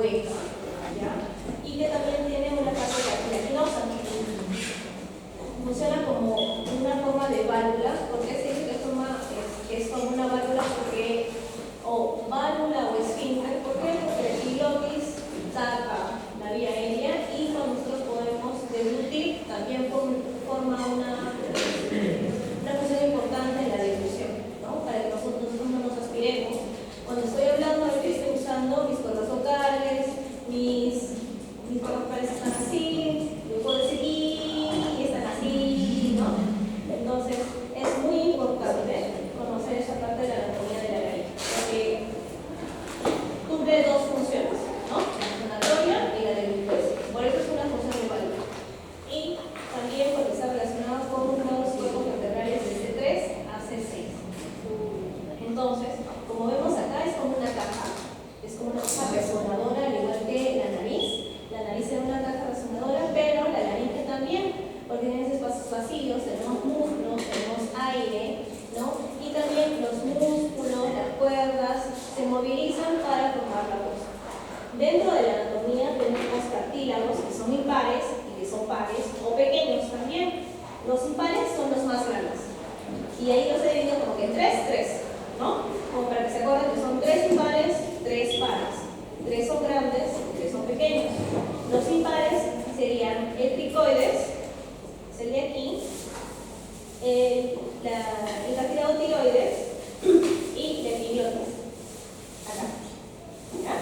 hueca, ¿ya? Y que también tiene una fase cartilaginosa. Funciona como una forma de válvula. ¿Por qué se dice que es como una válvula? Porque, o válvula o esfínter. ¿Por qué? Porque el epiglottis tapa la vía aérea y cuando nosotros podemos deglutir también forma una función importante en la deglución, ¿no? Para que nosotros no nos aspiremos. Cuando estoy hablando, ahorita estoy usando mis cuerdas vocales, mis cuerdas vocales están así, yo puedo decir y están así, ¿no? Entonces, es muy importante conocer esa parte de la anatomía de la nariz, porque cumple dos funciones, ¿no? La sonatoria y la deglución. Por eso es una función de válvula. Y también porque está relacionado con uno de los cuerpos vertebrales de C3 a C6. Entonces, como vemos acá, es como una caja, es como una caja resonadora, al igual que la nariz. La nariz es una caja resonadora, pero la laringe también, porque en esos espacios vacíos tenemos músculos, tenemos aire, ¿no? Y también los músculos, las cuerdas, se movilizan para formar la voz. Dentro de la anatomía tenemos cartílagos que son impares y que son pares, o pequeños también. Los impares son los más grandes. Y ahí los he dividido como que 3, ¿no? Como para que se acuerden que son 3 impares, 3 pares. 3 son grandes, 3 son pequeños. Los impares serían el cricoides, es el de aquí, el cartílago tiroides y el epiglotis, acá. ¿Ya?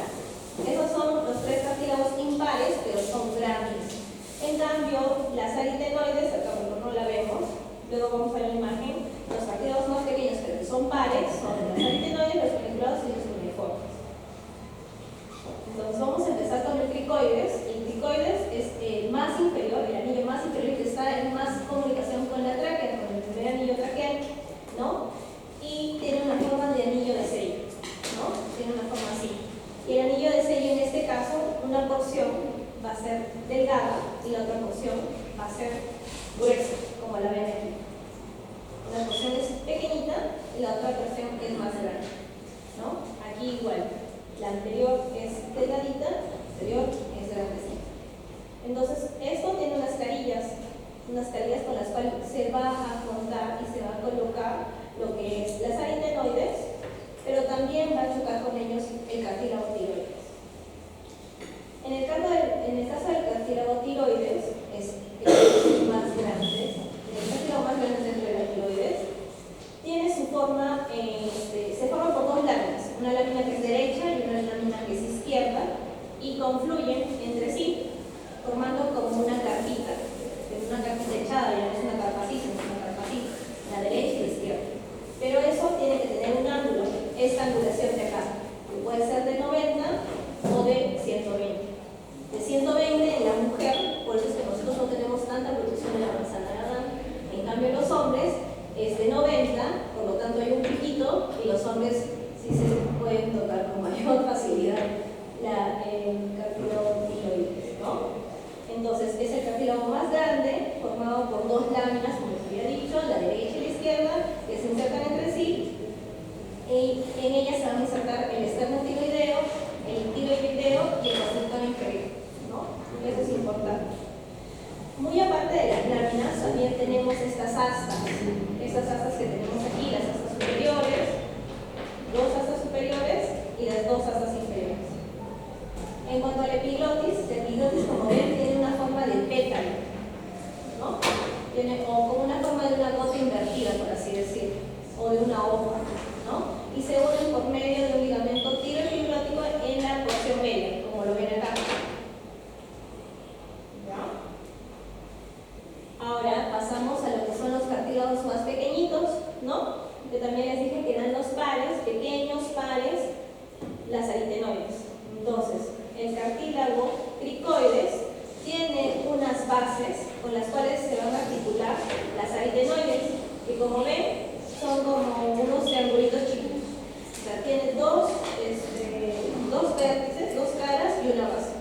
Esos son los 3 cartílagos impares, pero son grandes. En cambio, las aritenoides, acá no la vemos, luego vamos a ver la imagen, los cartílagos más pequeños, pero que son pares, son los aritenoides, los peniculados y los uniformes. Entonces vamos a empezar con el cricoides. El cricoides es el más inferior, el anillo más inferior que está en más comunicación con la tráquea, con el primer anillo traqueal, ¿no? Y tiene una forma de anillo de sello, ¿no? Tiene una forma así. Y el anillo de sello en este caso, una porción va a ser delgada y la otra porción va a ser gruesa, como la ven aquí. Una porción es pequeñita y la otra porción es más grande, ¿no? Aquí igual. La anterior es delgadita, la posterior es grandecita. Entonces, esto tiene unas carillas con las cuales se va a contar y se va a colocar lo que es las aritenoides, pero también va a chocar con ellos el cartílago tiroides. En el caso del cartílago tiroides, es el más grande, el cartílago más grande dentro de la tiroides, tiene su forma, se forma por dos láminas, una lámina que es derecha y una lámina que es izquierda, y confluyen entre sí, formando como una carpita, es una carpita echada, ya no es una carpacita, es una carpacita, la derecha y la izquierda. Pero eso tiene que tener un ángulo, esta angulación de acá, que puede ser de 90 o de 120. De 120 en la mujer, por eso es que nosotros no tenemos tanta producción de la manzana de Adán. En cambio los hombres es de 90, por lo tanto hay un piquito y los hombres sí se pueden tocar con mayor facilidad el cartílago tiroides, ¿no? Entonces es el cartílago más grande, formado por dos láminas, como les había dicho, la derecha y la izquierda, que se insertan entre sí, y en ellas se van a insertar el esternoctiroideo, el tiroideo y el receptor inferior, ¿no? Eso es importante. Muy aparte de las láminas, también tenemos estas astas que tenemos aquí, las astas superiores, dos astas superiores y las dos astas inferiores. En cuanto al epiglotis, como ven, tiene una forma de pétalo, ¿no? O como una forma de una gota invertida, por así decirlo, o de una hoja, ¿no? Y se unen por medio de un ligamento tiroepiglótico en la porción media, como lo ven acá. Ahora pasamos a lo que son los cartílagos más pequeñitos, ¿no? Que también les dije que eran los pares, pequeños pares, las aritenoides. Entonces, el cartílago cricoides tiene unas bases con las cuales se van a articular las aritenoides, que como ven, son como unos triangulitos chicos. O sea, tiene dos vértices, dos caras y una base.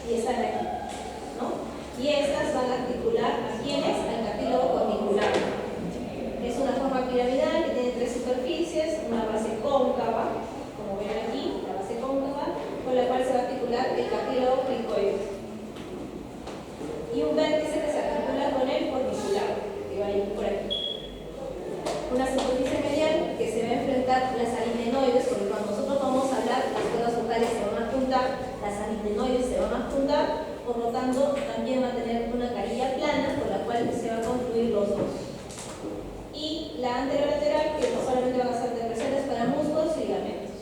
Y están aquí, ¿no? Y estas van a articular a quienes, al cartílago cornicular. Es una forma piramidal que tiene tres superficies, una base cóncava, como ven aquí, la base cóncava, con la cual se va a articular articular el cartílago cricoides. Y un vértice que se articula con el orbicular, que va a ir por aquí. Una superficie medial que se va a enfrentar las aritenoides, porque cuando nosotros vamos a hablar, las cuerdas vocales se van a juntar, las aritenoides se van a juntar, por lo tanto, también va a tener una carilla plana con la cual se van a construir los dos. Y la anterolateral, que no solamente van a ser depresiones para músculos y ligamentos.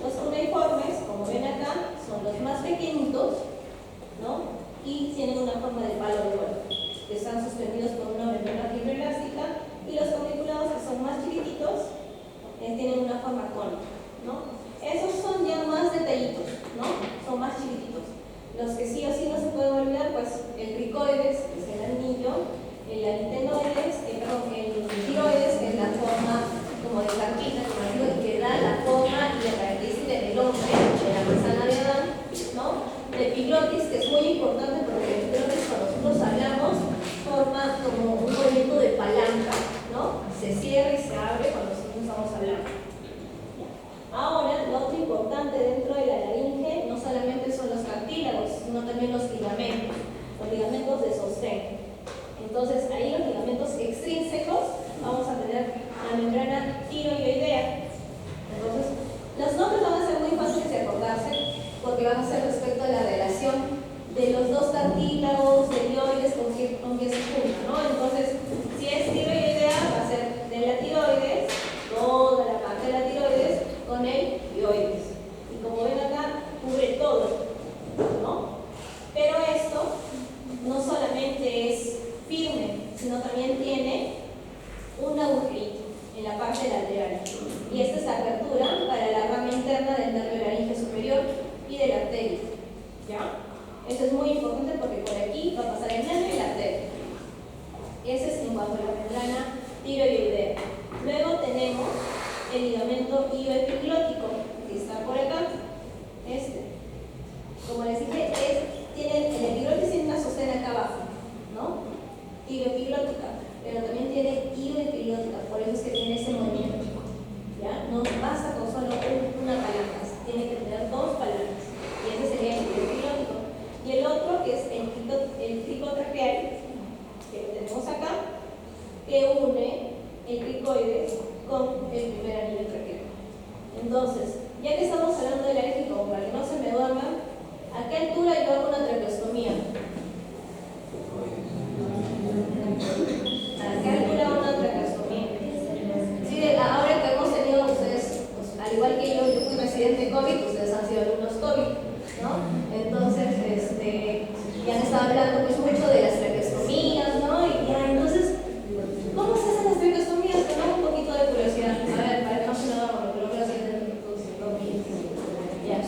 Los cuneiformes, como ven acá, son los más pequeñitos, ¿no? Y tienen una forma de palo de golf, que están suspendidos por una membrana fibroelástica, y los corniculados, que son más chiquititos, tienen una forma cónica, ¿no? Esos son ya más detallitos, ¿no? Son más chiquititos. Los que sí o sí no se pueden olvidar, pues el cricoides, que es el anillo, el aritenoides, el tiroides, que es la forma como de carpita, como digo, y que da la forma y la característica del hombre, de la manzana de Adán, ¿no? El epiglotis, que es muy importante porque el epiglotis, cuando nosotros hablamos, forma como un movimiento de palanca, ¿no? Se cierra y se abre cuando nosotros estamos hablando. Ahora, lo otro importante dentro de la laringe no solamente son los cartílagos, sino también los ligamentos de sostén. Entonces, ahí los ligamentos extrínsecos, vamos a tener la membrana tiroidea. Entonces, los nombres van a ser muy fáciles de acordarse porque van a ser respecto a la relación de los dos cartílagos, de tiroides con que se juntan, ¿no? Entonces, si es tiroidea, va a ser de la tiroides, toda la parte de la tiroides, con el dioides. Y como ven acá, cubre todo, ¿no? Pero esto no solamente es firme, sino también tiene un agujerito en la parte lateral. Y esta es la apertura para la rama interna del nervio laringe superior y de la arteria. ¿Ya? Eso es muy importante porque por aquí va a pasar el nervio y la arteria. Ese es en cuanto a la membrana tiroidea. Luego tenemos el ligamento ilioepiglótico, que está por acá. Como les dije, el epiglotis tiene una sostén acá abajo, ¿no? Ilioepiglótica, pero también tiene ilioepiglótica, por eso es que tiene ese movimiento. ¿Ya? No basta con solo una palanca, tiene que tener dos palancas. Y ese sería el ilioepiglótico. Y el otro, que es el cricotraqueal, que lo tenemos acá, que une el cricoides con el primer anillo traqueal. Entonces, ya que estamos hablando del laringe, como para que no se me duerman, ¿a qué altura yo hago una traqueostomía? ¿A qué altura hago una traqueostomía? Sí, ahora que hemos tenido ustedes, pues, al igual que yo fui residente COVID, ustedes han sido alumnos COVID, ¿no? Entonces, ya han estado hablando pues mucho de las traqueostomías, ¿no? Y ya, entonces, ¿cómo se hacen las traqueostomías? Tenemos un poquito de curiosidad. A ver, para que no se me haga, pero creo que lo sienten ya.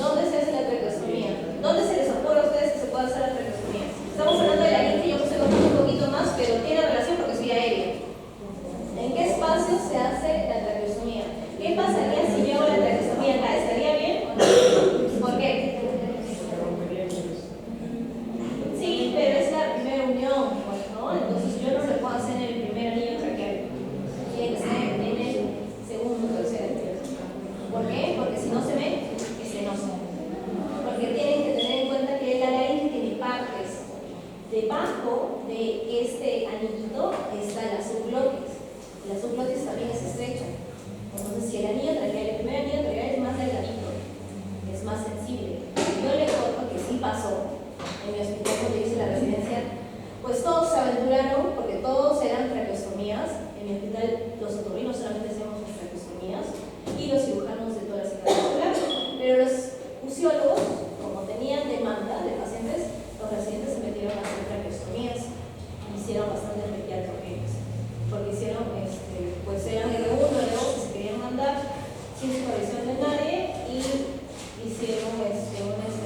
¿Dónde se hace la traqueostomía? ¿Dónde se les ocurre a ustedes que se puede hacer la traqueostomía? Estamos hablando de la laringe, yo me estoy contando un poquito más, pero tiene relación porque soy aérea. ¿En qué espacio se hace la traqueostomía? ¿Qué pasaría si yo hago la traqueostomía acá? ¿Estaría bien o no? ¿Por qué? Sí, pero es la primera unión, ¿no? Entonces yo no lo puedo hacer en el primer anillo traqueal. Tiene que ser en el segundo o tercer. ¿Por qué? Porque si no se ve, es venoso. Porque tienen que tener en cuenta que la laringe tiene partes. Debajo de este anillito está la subglotis. La subglotis también es estrecha. Entonces, si el anillo traqueal, el primer anillo traqueal es más delgadito, es más sensible. Yo le cuento que sí pasó en mi hospital cuando hice la residencia, pues todos se aventuraron porque todos eran traqueostomías. En mi hospital los otorrinos solamente hacíamos las traqueostomías y los cirujanos de torácica vascular, pero los usiólogos, como tenían demanda de pacientes, los residentes se metieron a hacer traqueostomías y hicieron bastante traqueotomías, porque hicieron, pues eran R1, R2 que se querían mandar sin supervisión de nadie y hicieron un estenosis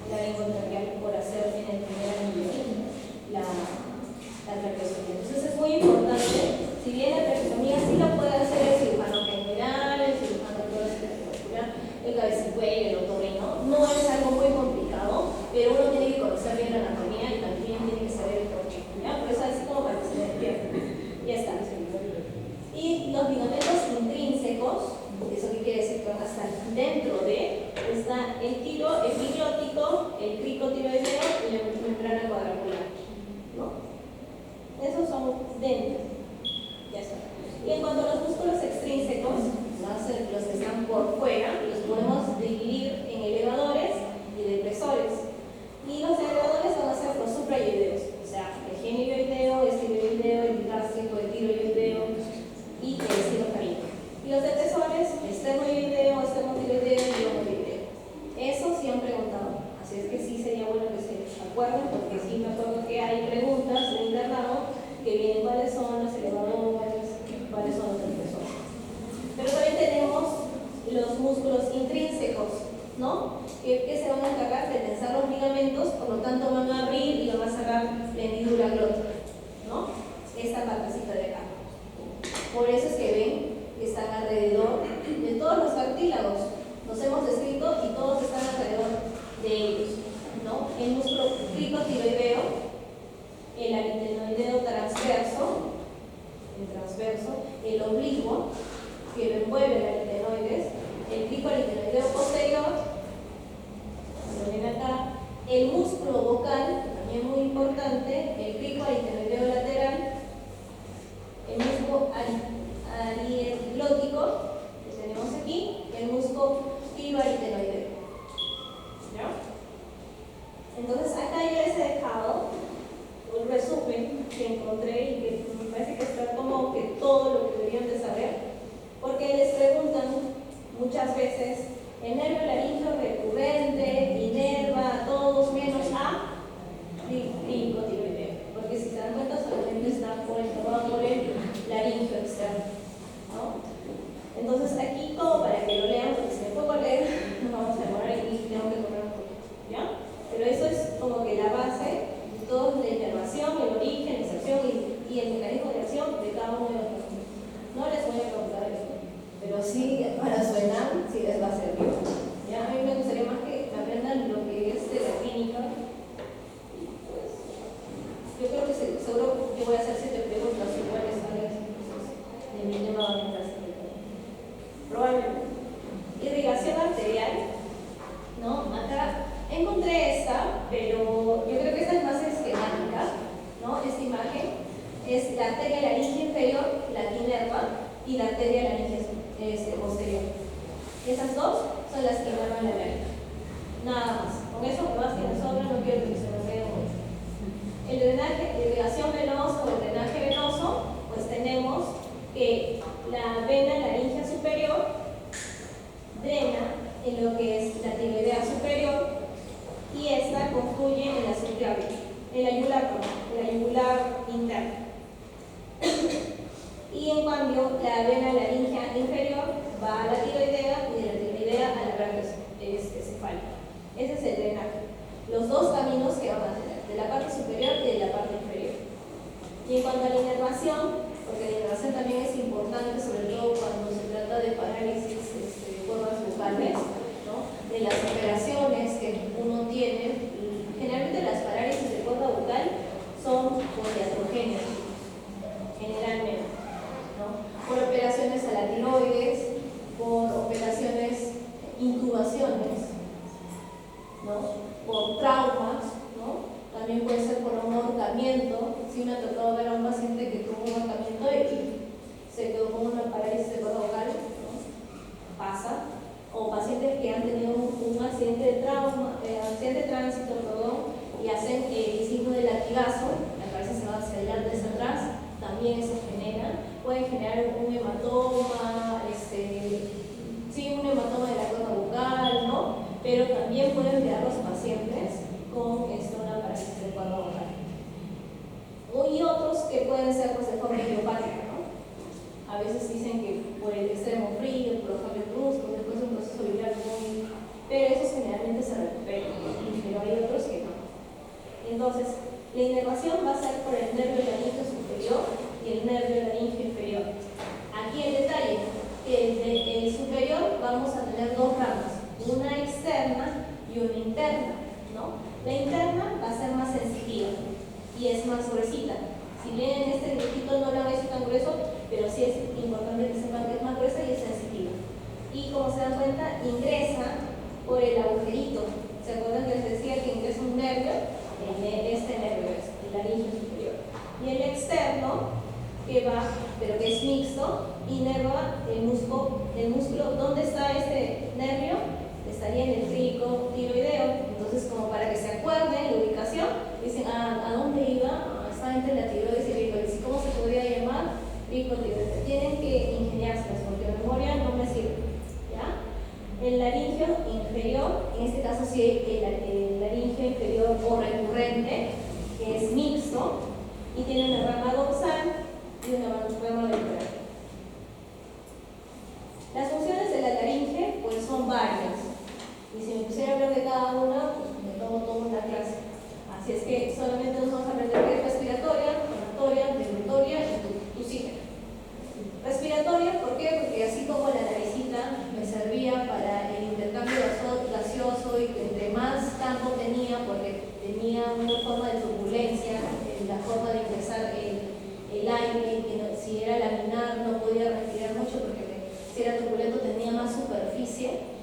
laringotraqueal por hacer en el primer anillo la traqueostomía. Entonces es muy importante, si bien la traqueostomía sí la puede hacer el cirujano general, el cirujano torácico vascular, el cabeza-y-cuello, el otorrino, no es algo muy complicado, pero uno tiene que conocer bien la anatomía y también tiene que saber el porqué, ¿ya? Por eso así como para que se despierte. Ya está. Y los ligamentos intrínsecos, ¿eso qué quiere decir? Que van a estar dentro de esta el tiro epiglotico, el crico tiroideo y la membrana cuadrangular, ¿no? Esos son dentro. Ya está. Y en cuanto a los músculos extrínsecos, los que están por fuera, los podemos dividir en elevadores y depresores. Y los elevadores van a ser los suprayoideos, o sea, el genioideo, el estiloideo, el digástrico, el tiroideo y el estilocaríneo. Y los depresores, esternoideo, esternotiroideo y homotiroideo. Eso sí han preguntado, así es que sí sería bueno que se acuerden, porque sí me acuerdo que hay preguntas de internado que vienen cuáles son los elevadores, cuáles son los depresores. Pero también tenemos los músculos intrínsecos, ¿no? Que se van a encargar de tensar los ligamentos, por lo tanto van a abrir y van a cerrar la hendidura glótica, ¿no? Esta partecita de acá. Por eso es que ven que están alrededor de todos los cartílagos. Los hemos descrito y todos están alrededor de ellos, ¿no? El músculo cricotiroideo, el aritenoideo transverso, el oblicuo, que lo envuelve el aritenoides, el cricoaritenoideo posterior, lo ven acá, el músculo vocal, también muy importante, el cricoaritenoideo lateral, el músculo arieglótico, que tenemos aquí, el músculo tiroaritenoideo. ¿Ya? Entonces acá yo les he dejado un resumen que encontré y que me parece que está como que todo lo que deberían de saber, porque les preguntan muchas veces el nervio laríngeo recurrente inerva a todos menos a cricotiroideo, porque si se dan cuenta solamente está por el laríngeo externo, ¿no? Entonces aquí todo para que lo lean, porque si me puedo leer nos vamos a demorar y tengo que correr un poquito, ¿ya? Pero eso es como que la base de toda la inervación, el origen, la inserción y el mecanismo de acción de cada uno de los músculos. No les voy a preguntar eso, pero sí para su ENAM sí les va a servir. ¿Ya? A mí me gustaría más que aprendan lo que es de la clínica. Y pues, yo creo que seguro que voy a hacer 7 preguntas iguales a de mi tema oriental. Probablemente. Irrigación arterial, ¿no? Acá encontré esta, pero yo creo que esta es más esquemática, ¿no? Esta imagen es la arteria laríngea inferior, la que inerva, y la arteria laríngea posterior. Esas dos son las que inervan la laringe. Nada más. Con eso más que me sobra, no quiero que se me quede mucho. El drenaje, irrigación venosa o el drenaje venoso, pues tenemos que la vena laríngea superior drena en lo que es la tiroidea superior y esta confluye en la subclavícula, en la yugular interna. Y en cambio, la vena laríngea inferior va a la tiroidea y de la tiroidea a la braquia cefálica. Ese es el drenaje. Los dos caminos que van a tener, de la parte superior y de la parte inferior. Y en cuanto a la inervación, porque la inervación también es importante, sobre todo cuando se trata de parálisis de cuerdas vocales, ¿no? De las operaciones que uno tiene. Generalmente las parálisis de cuerda vocal son por iatrogénesis, generalmente, ¿no? Por operaciones a la tiroides, por operaciones, intubaciones, ¿no? Por traumas, ¿no? También puede ser por un ahorcamiento. Sí me ha tocado ver a un paciente que tuvo un ahorcamiento y se quedó con una parálisis de cuerda vocal, ¿no? Pasa. O pacientes que han tenido un accidente de tránsito, y hacen el signo de latigazo, la cabeza se va hacia adelante, hacia atrás, también eso genera. Pueden generar un hematoma, un hematoma de la cuerda vocal, ¿no? Pero también pueden quedar los pacientes con una parálisis de cuerda vocal. Y otros que pueden ser pues, de forma idiopática, ¿no? A veces dicen que por el extremo frío, por los cambios bruscos, después de un proceso biliar muy... Pero esos generalmente se recuperan, pero hay otros que no. Entonces, la inervación va a ser por el nervio laríngeo superior y el nervio laríngeo inferior. Aquí el detalle, que el superior vamos a tener dos ramas, una externa y una interna, ¿no? La interna va a ser más sensitiva y es más gruesita. Si bien en este dibujito no lo han hecho tan grueso, pero sí es importante que sepan que es más gruesa y es sensitiva. Y como se dan cuenta, ingresa por el agujero que va, pero que es mixto, inerva el músculo. ¿Dónde está este nervio? Estaría en el trígo tiroideo. Entonces, como para que se acuerden la ubicación, dicen, ¿a dónde iba? Está entre la tiroides y el pico. ¿Cómo se podría llamar? Pico tiroides. Tienen que ingeniárselas porque la memoria no me sirve. ¿Ya? El laringio inferior, en este caso sí el laringio inferior o recurrente, que es mixto y tiene una rama dorsal y una rama ventral. Las funciones de la laringe pues son varias, y si me pusiera a hablar de cada una, pues me tomo toda una clase. Así es que solamente nos vamos a aprender qué es respiratoria, fonatoria, deglutoria y tusígena. Respiratoria, ¿por qué? Porque así como la naricita me servía para el intercambio gaseoso y que entre más campo tenía, porque tenía una forma de turbulencia, la forma de ingresar el aire, que no, si era laminar no podía respirar mucho porque si era turbulento tenía más superficie.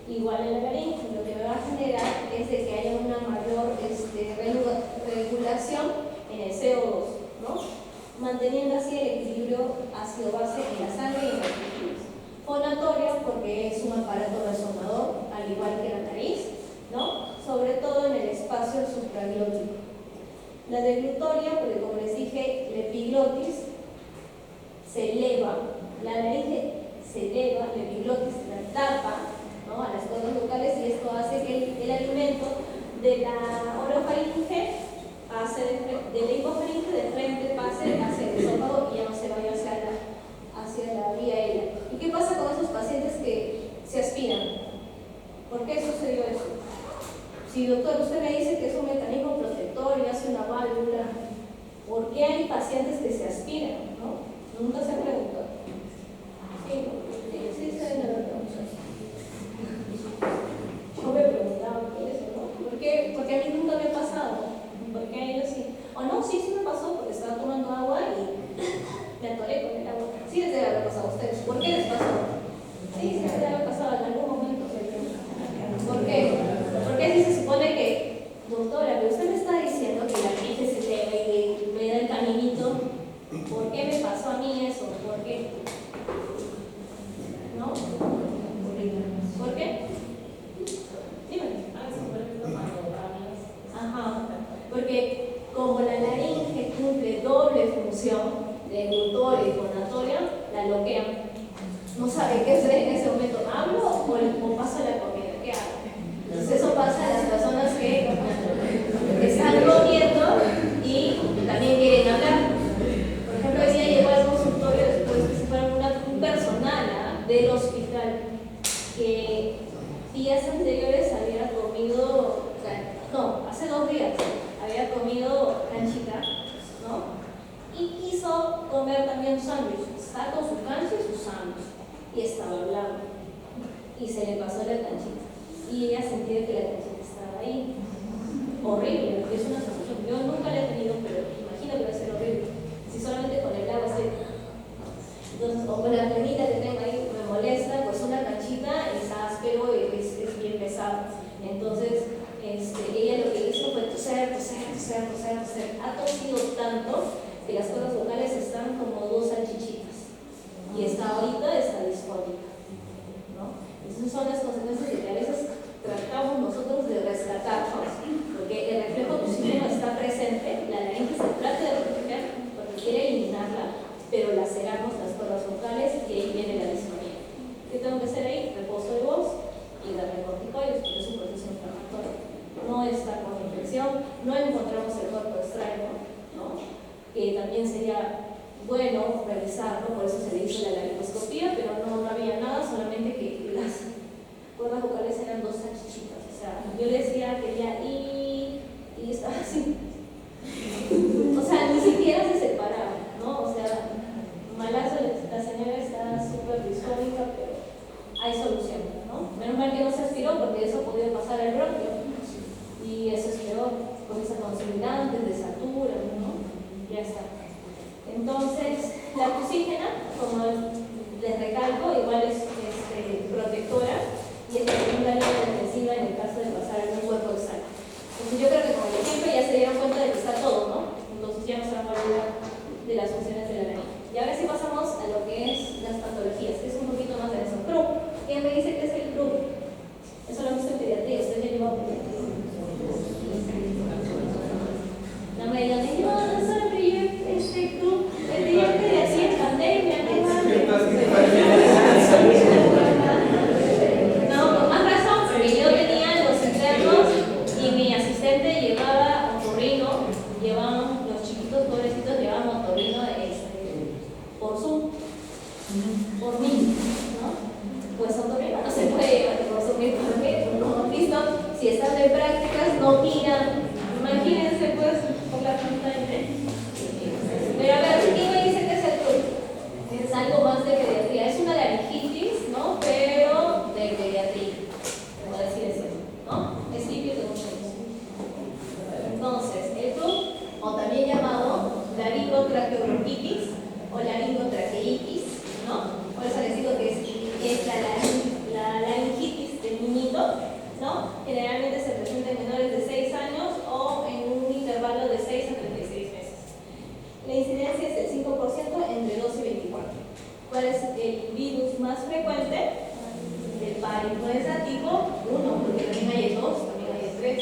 Igual en la laringe, lo que me va a generar es de que haya una mayor regulación en el CO2, ¿no? Manteniendo así el equilibrio ácido-base en la sangre y en los tejidos. Fonatoria, porque es un aparato resonador, al igual que la nariz, ¿no? Sobre todo en el espacio supraglótico. La deglutoria, porque como les dije, la epiglotis se eleva, la laringe se eleva, la epiglotis la tapa, ¿no?, a las cuerdas vocales, y esto hace que el alimento de la orofaringe pase de la hipofaringe de frente, pase hacia el esófago y ya no se vaya hacia la vía aérea. ¿Y qué pasa con esos pacientes que se aspiran? ¿Por qué sucedió eso? Si doctor, usted me dice que es un mecanismo protector y hace una válvula, ¿por qué hay pacientes que se aspiran? ¿No? Nunca se ha preguntado. Sí, se deben haber preguntado. Yo me preguntaba por eso, ¿no? ¿Por qué? Porque a mí nunca me ha pasado. ¿Por qué a ellos sí? O no, sí me pasó porque estaba tomando agua y me atoré con el agua. Sí les debe haber pasado a ustedes. ¿Por qué les pasó? Sí, les debe haber pasado en algún momento. ¿Por qué? Porque si se supone que, doctora, pero usted me está diciendo que la gente se eleva y me da el caminito, ¿por qué me pasó a mí eso? ¿Por qué? ¿No? ¿Por qué? Dime. Ajá. Porque como la laringe cumple doble función de deglutoria y fonatoria, la bloquean. No sabe qué hacer en ese momento. ¿Hablo o paso la comida? ¿Qué hago? Entonces eso pasa a las personas que están comiendo y también quieren hablar. Por ejemplo, hoy día llegó al consultorio después que se fueron un personal del hospital que días anteriores había comido, no, hace 2 días había comido canchita, ¿no? Y quiso comer también un sándwich. Está con su cancha y su sándwich y estaba hablando y se le pasó la canchita. Y ella sentía que la canchita estaba ahí. Horrible, porque es una sensación. Yo nunca la he tenido, pero imagino que va a ser horrible. Si solamente con el agua estoy. Entonces, o con la cremita que tengo ahí me molesta, pues una canchita es áspero, es bien pesado. Entonces, ella lo que hizo fue toser. Ha tosido tanto que las cuerdas vocales están como 2 salchichitas. Y ahorita está disfónica, ¿no? Esas son las consecuencias de que a veces tratamos nosotros de rescatarnos, porque el reflejo tusígeno está presente, la laringe se trata de proteger porque quiere eliminarla, pero laceramos las cuerdas vocales y ahí viene la disfonía. ¿Qué tengo que hacer ahí? Reposo de voz y darle corticoides, porque es un proceso inflamatorio. No está con infección, no encontramos el cuerpo extraño, ¿no?, que también sería bueno revisarlo, por eso se le hizo la laringoscopía, pero no había nada, solamente que las cuerdas vocales eran 2 salchichitas. O sea, yo decía que ella y estaba así. O sea, ni siquiera se separaba, ¿no? O sea, malazo, la señora está súper disfónica, pero hay solución, ¿no? Menos mal que no se aspiró porque eso podía pasar al bronquio. Y eso es peor, comienza con sibilantes, desaturan, ¿no? Ya está. Entonces, la tusígena, como les recalco, si están en prácticas, no miran. Imagínense, pues, por la pantalla. Pero a ver, ¿quién me dice que es el club? Es algo más de pediatría. Es una laringitis, ¿no? Pero de pediatría, por decir eso, ¿no? Es típico de muchos. Entonces, el club, o también llamado laringotraqueobronquitis o laringotraqueitis, ¿no? Por eso les digo que es la laringitis del niñito, ¿no? Generalmente se presenta en menores de 6 años o en un intervalo de 6 a 36 meses. La incidencia es del 5% entre 2 y 24. ¿Cuál es el virus más frecuente? El parainfluenza tipo 1, porque también hay el 2, también hay el 3.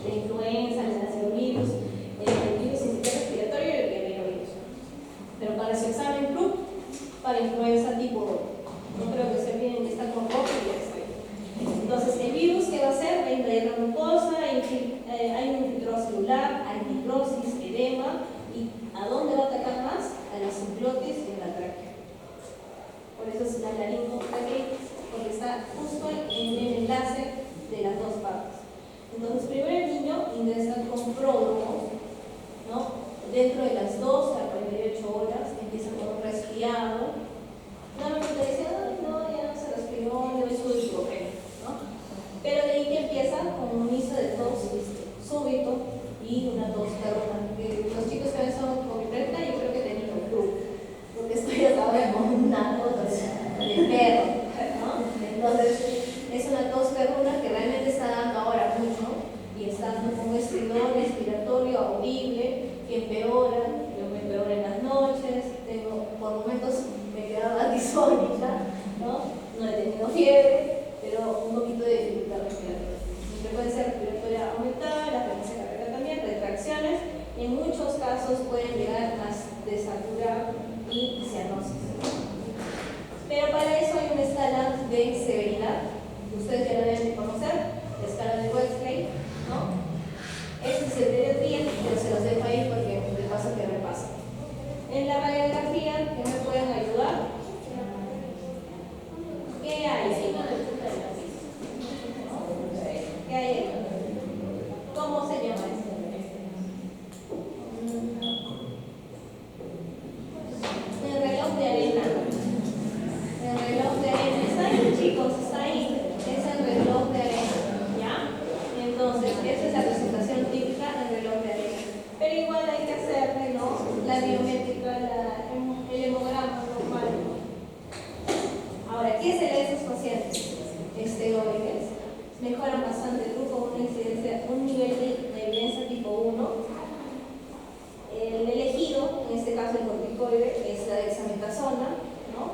La influenza, el adenovirus, el virus sincitial respiratorio y el rinovirus. Pero para su examen club, para influenza tipo 1. No creo que se olviden que está con rojo y ya está. Entonces, el virus, ¿qué va a hacer? Va a invadir la mucosa, hay un infiltrado celular, hay fibrosis, edema. ¿Y a dónde va a atacar más? A la subglotis y a la tráquea. Por eso es la laringotraqueitis, porque está justo en el enlace de las dos partes. Entonces, primero el niño ingresa con pródromos, ¿no? Dentro de las 12 a 48 horas empieza con un resfriado. Normalmente dice, ay, no, ya no se respiró, le sube el ibuprofeno, ¿no? Pero de ahí que empieza con un inicio de tos súbito y una tos carona. Los chicos que ven son con mi perrita, yo creo que tenían un club, porque estoy acá con una tos de perro, ¿no? Entonces, es una tos carona que realmente está dando ahora mucho y está dando un estridor respiratorio audible que empeora, luego empeora en las noches. Por momentos me quedaba disfónica, ¿no? No he tenido fiebre, pero un poquito de dificultad respiratoria. Mi frecuencia respiratoria aumentada, la frecuencia cardíaca también, retracciones, y en muchos casos pueden llegar a desaturar y cianosis. Pero para eso hay una escala de severidad, ustedes ya la deben de conocer, la escala de Wexley, ¿no? Este es el pediatría, pero se los dejo ahí porque de paso que repaso. En la radiografía, ¿qué me pueden ayudar? ¿Qué hay? ¿Qué hay? ¿Cómo se llama esto? El reloj de arena. El reloj de arena. Está ahí, chicos, está ahí. Es el reloj de arena. ¿Ya? Entonces, esta es la presentación típica del reloj de arena. Pero igual hay que hacerle, ¿no? La biométrica, el hemograma normal. Ahora, ¿qué se le da a esos pacientes? Esteroides. Mejoran bastante el grupo, una incidencia, un nivel de evidencia tipo 1. El elegido, en este caso el corticoide, es la dexametasona, ¿no?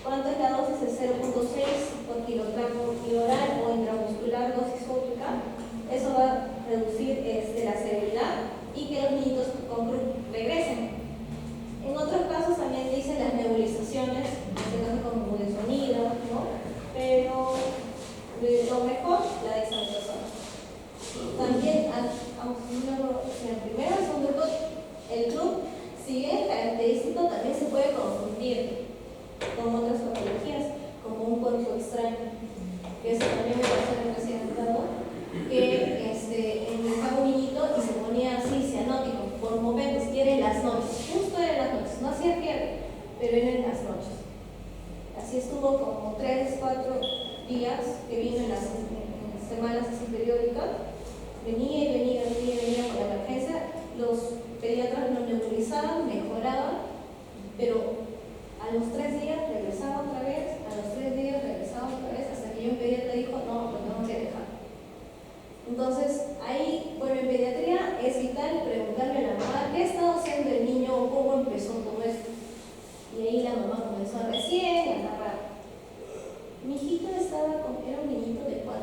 ¿Cuánto es la dosis? Es 0.6 por kilogramo oral o intramuscular dosis tópica. Eso va a reducir la severidad y que los niños con CRUP regresen. En otros casos también dicen las nebulizaciones, en este caso con budesonida, ¿no? Pero lo mejor, la dexametasona. También, en el primero y segundo grupo, el club, si bien es característico, también se puede confundir con otras patologías, como un cuerpo extraño, que eso también me pasó en el recién grado, que estaba un niñito y se ponía así, cianótico, por momentos, y era en las noches, justo era en las noches, no hacía fiebre, pero era en las noches. Así estuvo como 3, 4 días que vino en las semanas así periódicas, venía con la emergencia, los pediatras lo nebulizaban, mejoraban, pero a los 3 días regresaba otra vez, hasta que yo en pediatra dijo, no, lo tengo que dejar. Entonces, ahí, bueno, en pediatría es vital preguntarle a la mamá qué ha estado haciendo el niño o cómo empezó todo esto. Y ahí la mamá comenzó recién a narrar. Mi hijito era un niñito de 4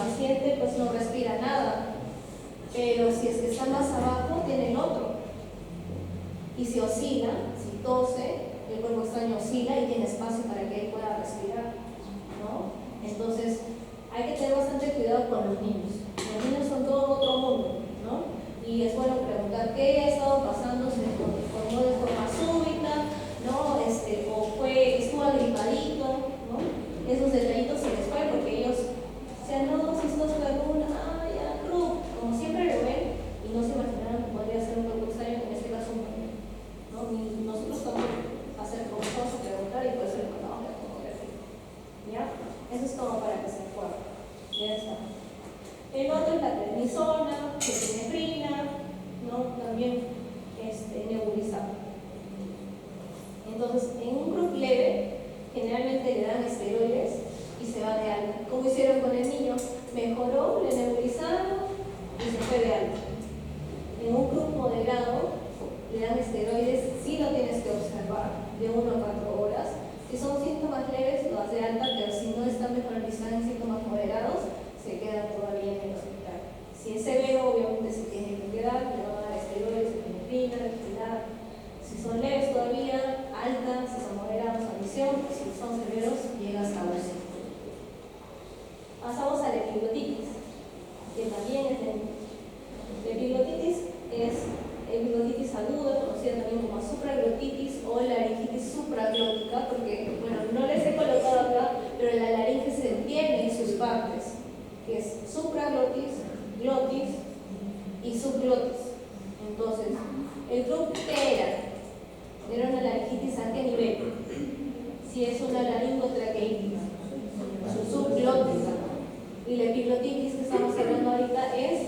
paciente pues no respira nada, pero si es que está más abajo tiene el otro. Y si oscila, si tose, el cuerpo extraño oscila y tiene espacio para que él pueda respirar, ¿no? Entonces hay que tener bastante cuidado con los niños. Los niños son todo otro mundo, ¿no? Y es bueno preguntar qué ha estado pasando, se formó de forma súbita, ¿no? O estuvo agripadito, ¿no? Esos detallitos se les fue porque ellos no, si estos alguna, ya, club, como siempre lo ven y no se imaginaron que podría ser un cuerpo extraño, en este caso un niño, ¿no? Ni nosotros también hacer como cosas, preguntar y puede ser que no, ¿ya? Eso es como para que se acuerden. Ya está. El otro es la prednisona, epinefrina, ¿no? También nebulizado. Entonces, en un grupo leve, generalmente le dan esteroides y se va de alta. Como hicieron con el niño, mejoró, le nebulizaron y se fue de alta. En un grupo moderado, le dan esteroides, sí lo tienes que observar, de 1 a 4 horas. Si son síntomas leves, lo hace alta, pero si no están mejorando y están en síntomas moderados, se queda todavía en el hospital. Si es severo, obviamente se tiene que quedar, le van a dar esteroides, epinefrina, respirar. Si son leves todavía, altas, si son moderados, admisión, si son severos, llega hasta UCI. Pasamos a la epiglotitis, que también es la epiglotitis es epiglotitis aguda, conocida también como supraglotitis o laringitis supraglótica, porque, bueno, no les he colocado acá, pero la laringe se tiene en sus partes, que es supraglotis, glotis y subglotis. Entonces, el grupo ¿qué era? Era una laringitis ¿a qué nivel? Si es una laringotraqueitis, subglótica. Y la epiglotitis que estamos hablando ahorita es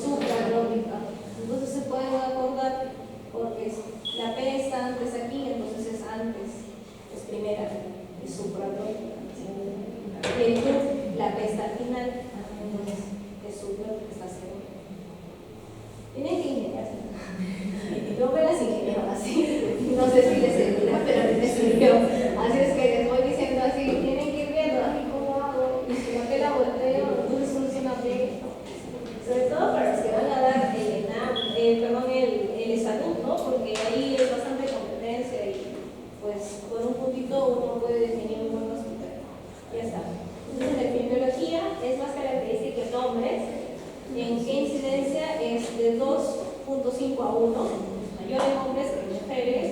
supraglótica. Entonces se pueden acordar porque la P está antes aquí, entonces es antes, es primera, es supraglótica. El grupo, la P está al final, entonces es subglótica, está segura. Tienen que ingeniarse. Yo me las ingeniero así, no sé si les servirá, pero a mí me sirvió. Así es que les voy diciendo así, tienen que ir viendo, así cómo hago, y si no que la volteo, entonces funciona bien. Sobre todo para los que van a dar el salud, ¿no? Porque ahí es bastante competencia y pues con un puntito uno puede definir un buen hospital. Ya está. Entonces la epidemiología es más característica en hombres. ¿En qué incidencia? Es de 2.5 a 1, mayor en hombres que en mujeres,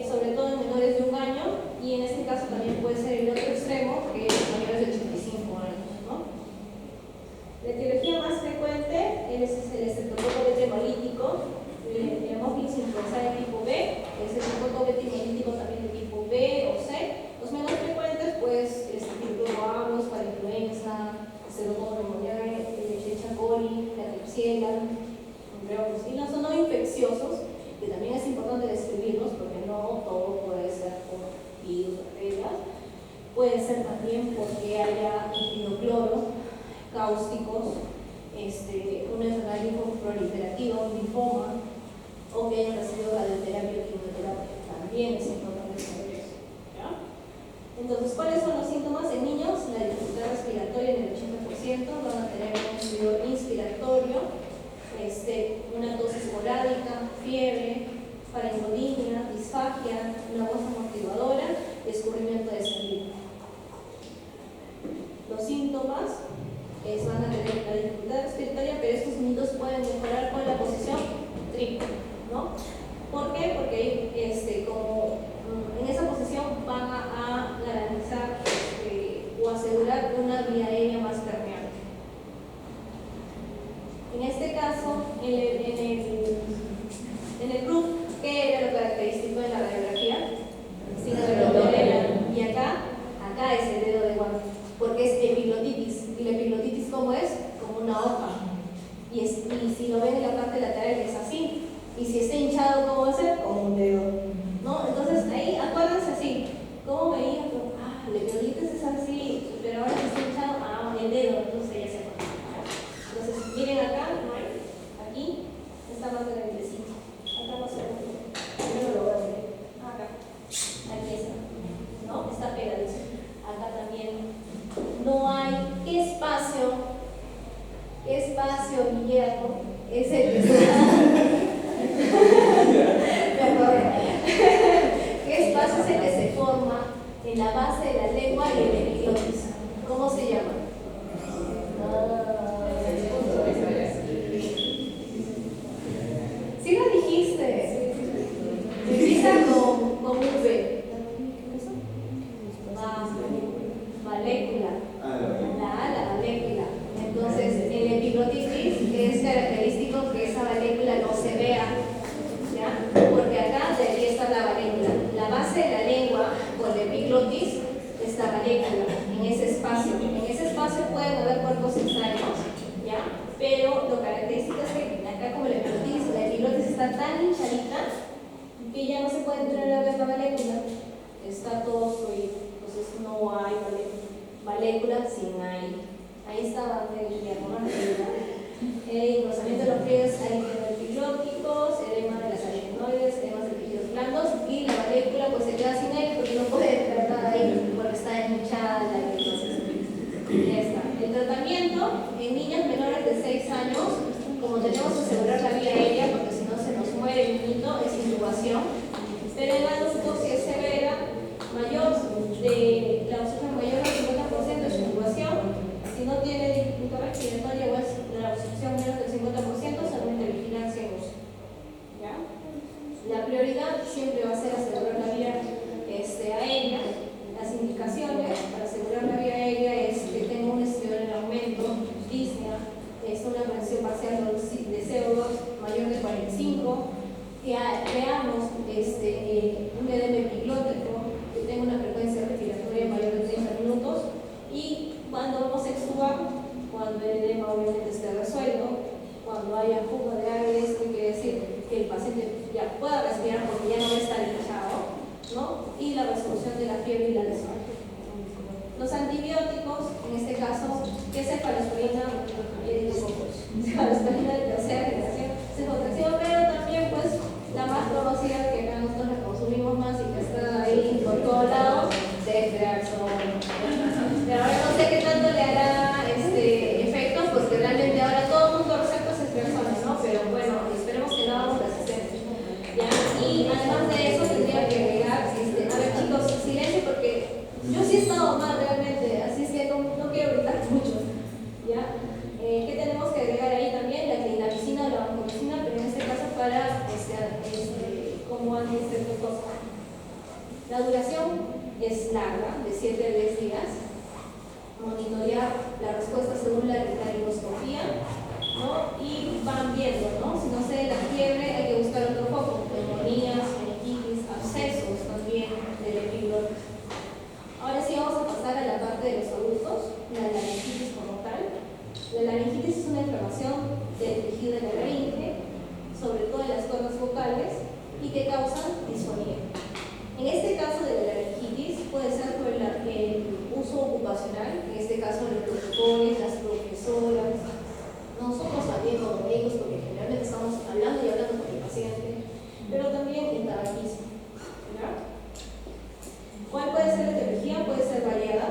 sobre todo en menores de 1 año, y en este caso también puede ser el otro extremo, que es mayores de 85 años, ¿no? La etiología más frecuente es el estreptococo hemolítico, el Haemophilus influenzae de tipo B, el estreptococo hemolítico también de tipo B o C. Los menos frecuentes, pues, Staphylococcus, para influenza, Pseudomonas pneumoniae, Escherichia coli, la Klebsiella, entre otros. Y los no infecciosos, que también es importante describirlos porque no todo puede ser por virus o bacterias. Puede ser también porque haya hidrocloro, cáusticos, una enfermedad linfoproliferativa, un linfoma, o que hayan recibido radioterapia o quimioterapia. También es importante saber eso. ¿Ya? Entonces, ¿cuáles son los síntomas en niños? La dificultad respiratoria en el 80%, van a tener un estudio inspiratorio, una tos esporádica, fiebre, faringodinia, disfagia, una voz amortiguadora y escurrimiento de saliva. Los síntomas van a tener la dificultad respiratoria, pero estos niños pueden mejorar con la posición triple, ¿no? ¿Por qué? Porque como en esa posición van a garantizar o asegurar una vía aérea más permeable. En este caso, en el grupo, ¿qué era lo característico de la radiografía? Sinusoidea. Y acá es el dedo de guante, porque es epiglotitis. ¿Y la epiglotitis cómo es? Como una hoja. Y si lo ven en la parte lateral es así. Y si está hinchado, ¿cómo va a ser? Como un dedo, ¿no? Entonces ahí, acuérdense así. ¿Cómo veía? La epiglotitis es así, pero ahora que está hinchado, el dedo, entonces ya se acuerdan. Entonces, miren acá, ¿no hay? Aquí está más grandecito. Acá más grande. Primero lo voy a ver. Acá. Aquí está. ¿No? Está pegadizo. Acá también no hay espacio espacio, Guillermo, es el que está... ¿Qué espacio es el que se forma en la base de la lengua y el epiglotis? ¿Cómo se llama? Sí lo dijiste. Empieza con V. Valécula. La valécula. Entonces, el epiglotitis es característico que esa valécula no se vea, ¿ya? Porque acá debería estar la valécula. La base de la lengua con el epiglotis es la valécula, en ese espacio. En ese espacio pueden haber cuerpos extraños, ¿ya? Pero lo característico es que acá como la epiglotis está tan hinchadita que ya no se puede entrar a ver la valécula. Está todo fluido. Entonces no hay valécula sin aire. Ahí está el diagrama. Engrosamiento de los pliegues epigloticos, edema de las arytenoides, edemas de tejidos blandos, y la valécula pues se queda sin aire porque no puede entrar ahí porque está hinchada la entonces ya está. El tratamiento en niños menores de 6 años, como tenemos que asegurar la vía aérea porque si no se nos muere el niñito, es intubación. Pero en adultos si es severa, mayor de la obstrucción mayor del 50% es intubación. Si no tiene dificultad respiratoria o es la obstrucción menos del 50%, solamente vigilancia en uso. ¿Ya? La prioridad siempre va a ser asegurar la vía aérea. Las indicaciones para asegurar la vía aérea es que tenga un estudio en aumento, disnea, es una presión parcial de CO2 mayor de 45, que veamos un edema epiglótico que tenga una frecuencia respiratoria mayor de 30 minutos y cuando vamos a extubar, cuando el edema obviamente esté resuelto, cuando haya fuga de aire, esto quiere decir que el paciente ya pueda respirar porque ya no va a estar hinchado, ¿no? Y la resolución de la fiebre y la lesión. Los antibióticos, en este caso, que es cefalosporina, cefalosporina de tercera generación, cefotaxima, pero también pues la más conocida que acá nosotros la consumimos más y que está ahí por todos lados, ceftriaxona. Pero ahora no sé qué tanto le hará efectos, porque realmente ahora todo el mundo receta ceftriaxona, ¿no? Pero bueno, esperemos que no hagamos resistentes. ¿Ya? Y además de eso tendría que agregar, a ver chicos, silencio porque yo sí he estado mal realmente, así es que no quiero gritar mucho. ¿Ya? ¿Qué tenemos que agregar ahí también? La clindamicina o la vancomicina, pero en este caso para como antiinfeccioso. La duración es larga, de 7 a 10 días. Monitorear la respuesta según la laringoscopía, ¿no? Y van viendo, ¿no? Si no se da la fiebre, hay que buscar otro foco, neumonías, meningitis, abscesos también del epiglotis. Ahora sí vamos a pasar a la parte de los adultos, la laringitis como tal. La laringitis es una inflamación del tejido de la laringe, sobre todo en las cuerdas vocales, y que causan disfonía. En este caso de la laringitis puede ser por el uso ocupacional, en este caso los productores, las profesoras, nosotros también como médicos, porque generalmente estamos hablando y hablando con el paciente, pero también el tabaquismo. ¿Ya? ¿Cuál puede ser la etiología? Puede ser variada,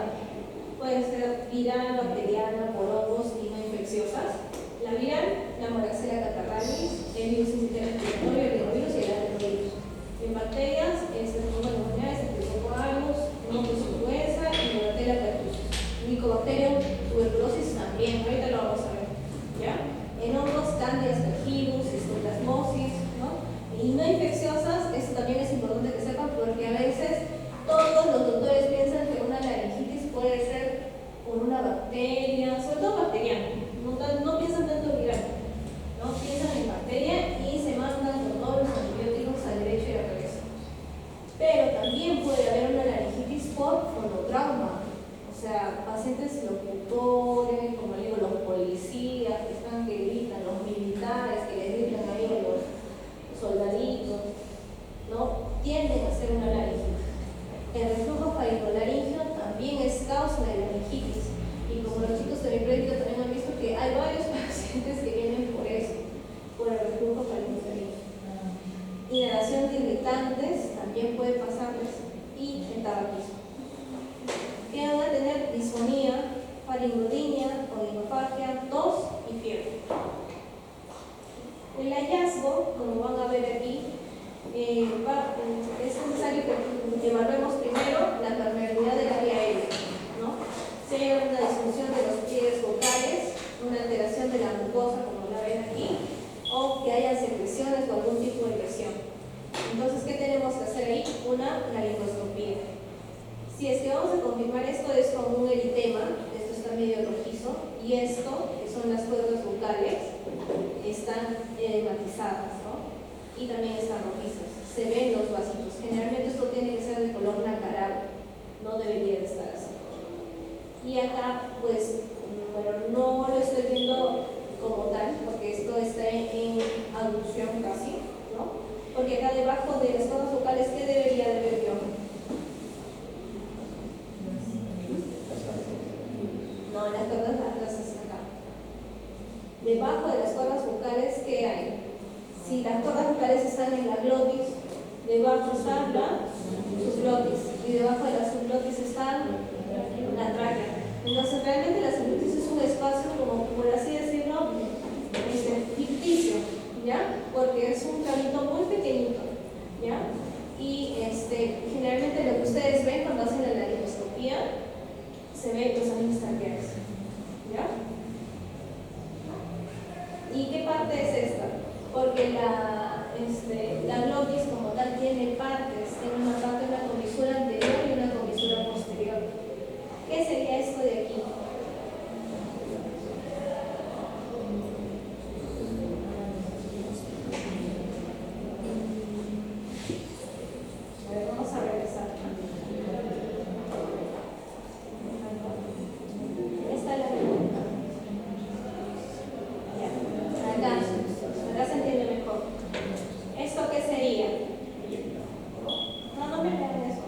puede ser viral, bacteriana, por hongos y no infecciosas. La viral, la Moraxella catarrhalis, el virus incitante respiratorio, el rinovirus y el adenovirus. En bacterias, el neumonía, el Streptococcus, mononucleosis influenza y Bacteria pertussis. Mycobacterium tuberculosis también es necesario que evaluemos primero la permeabilidad del área aérea, ¿no? Si hay una disfunción de los pliegues vocales, una alteración de la mucosa, como la ven aquí, o que haya secreciones o algún tipo de lesión. Entonces, ¿qué tenemos que hacer ahí? Una laringoscopía. Si es que vamos a confirmar esto, es con un eritema, esto está medio rojizo, y esto, que son las cuerdas vocales, están edematizadas, ¿no? Y también están rojizas. Se ven los vasitos. Generalmente esto tiene que ser de color nacarado, no debería de estar así. Y acá, pues, bueno, no lo estoy viendo como tal, porque esto está en abducción casi, ¿no? Porque acá debajo de las cuerdas vocales, ¿qué debería de ver yo? No, las cuerdas nasales acá. Debajo de las cuerdas vocales, ¿qué hay? Si las cuerdas vocales están en la glotis, debajo está la subglotis, y debajo de la subglotis está la tráquea. Entonces, realmente la subglotis es un espacio, como por así decirlo, ficticio, ¿ya? Porque es un canito muy pequeñito, ¿ya? Y generalmente lo que ustedes ven cuando hacen la laringoscopía, se ven los anillos traqueales, ¿ya? ¿Y qué parte es esta? Porque la glotis como tal tiene partes, tiene una parte, una comisura anterior y una comisura posterior. ¿Qué sería esto de aquí? A ver, vamos a regresar. Esta es la pregunta. Ya. Acá se entiende mejor. ¿Esto qué sería? No me lean eso.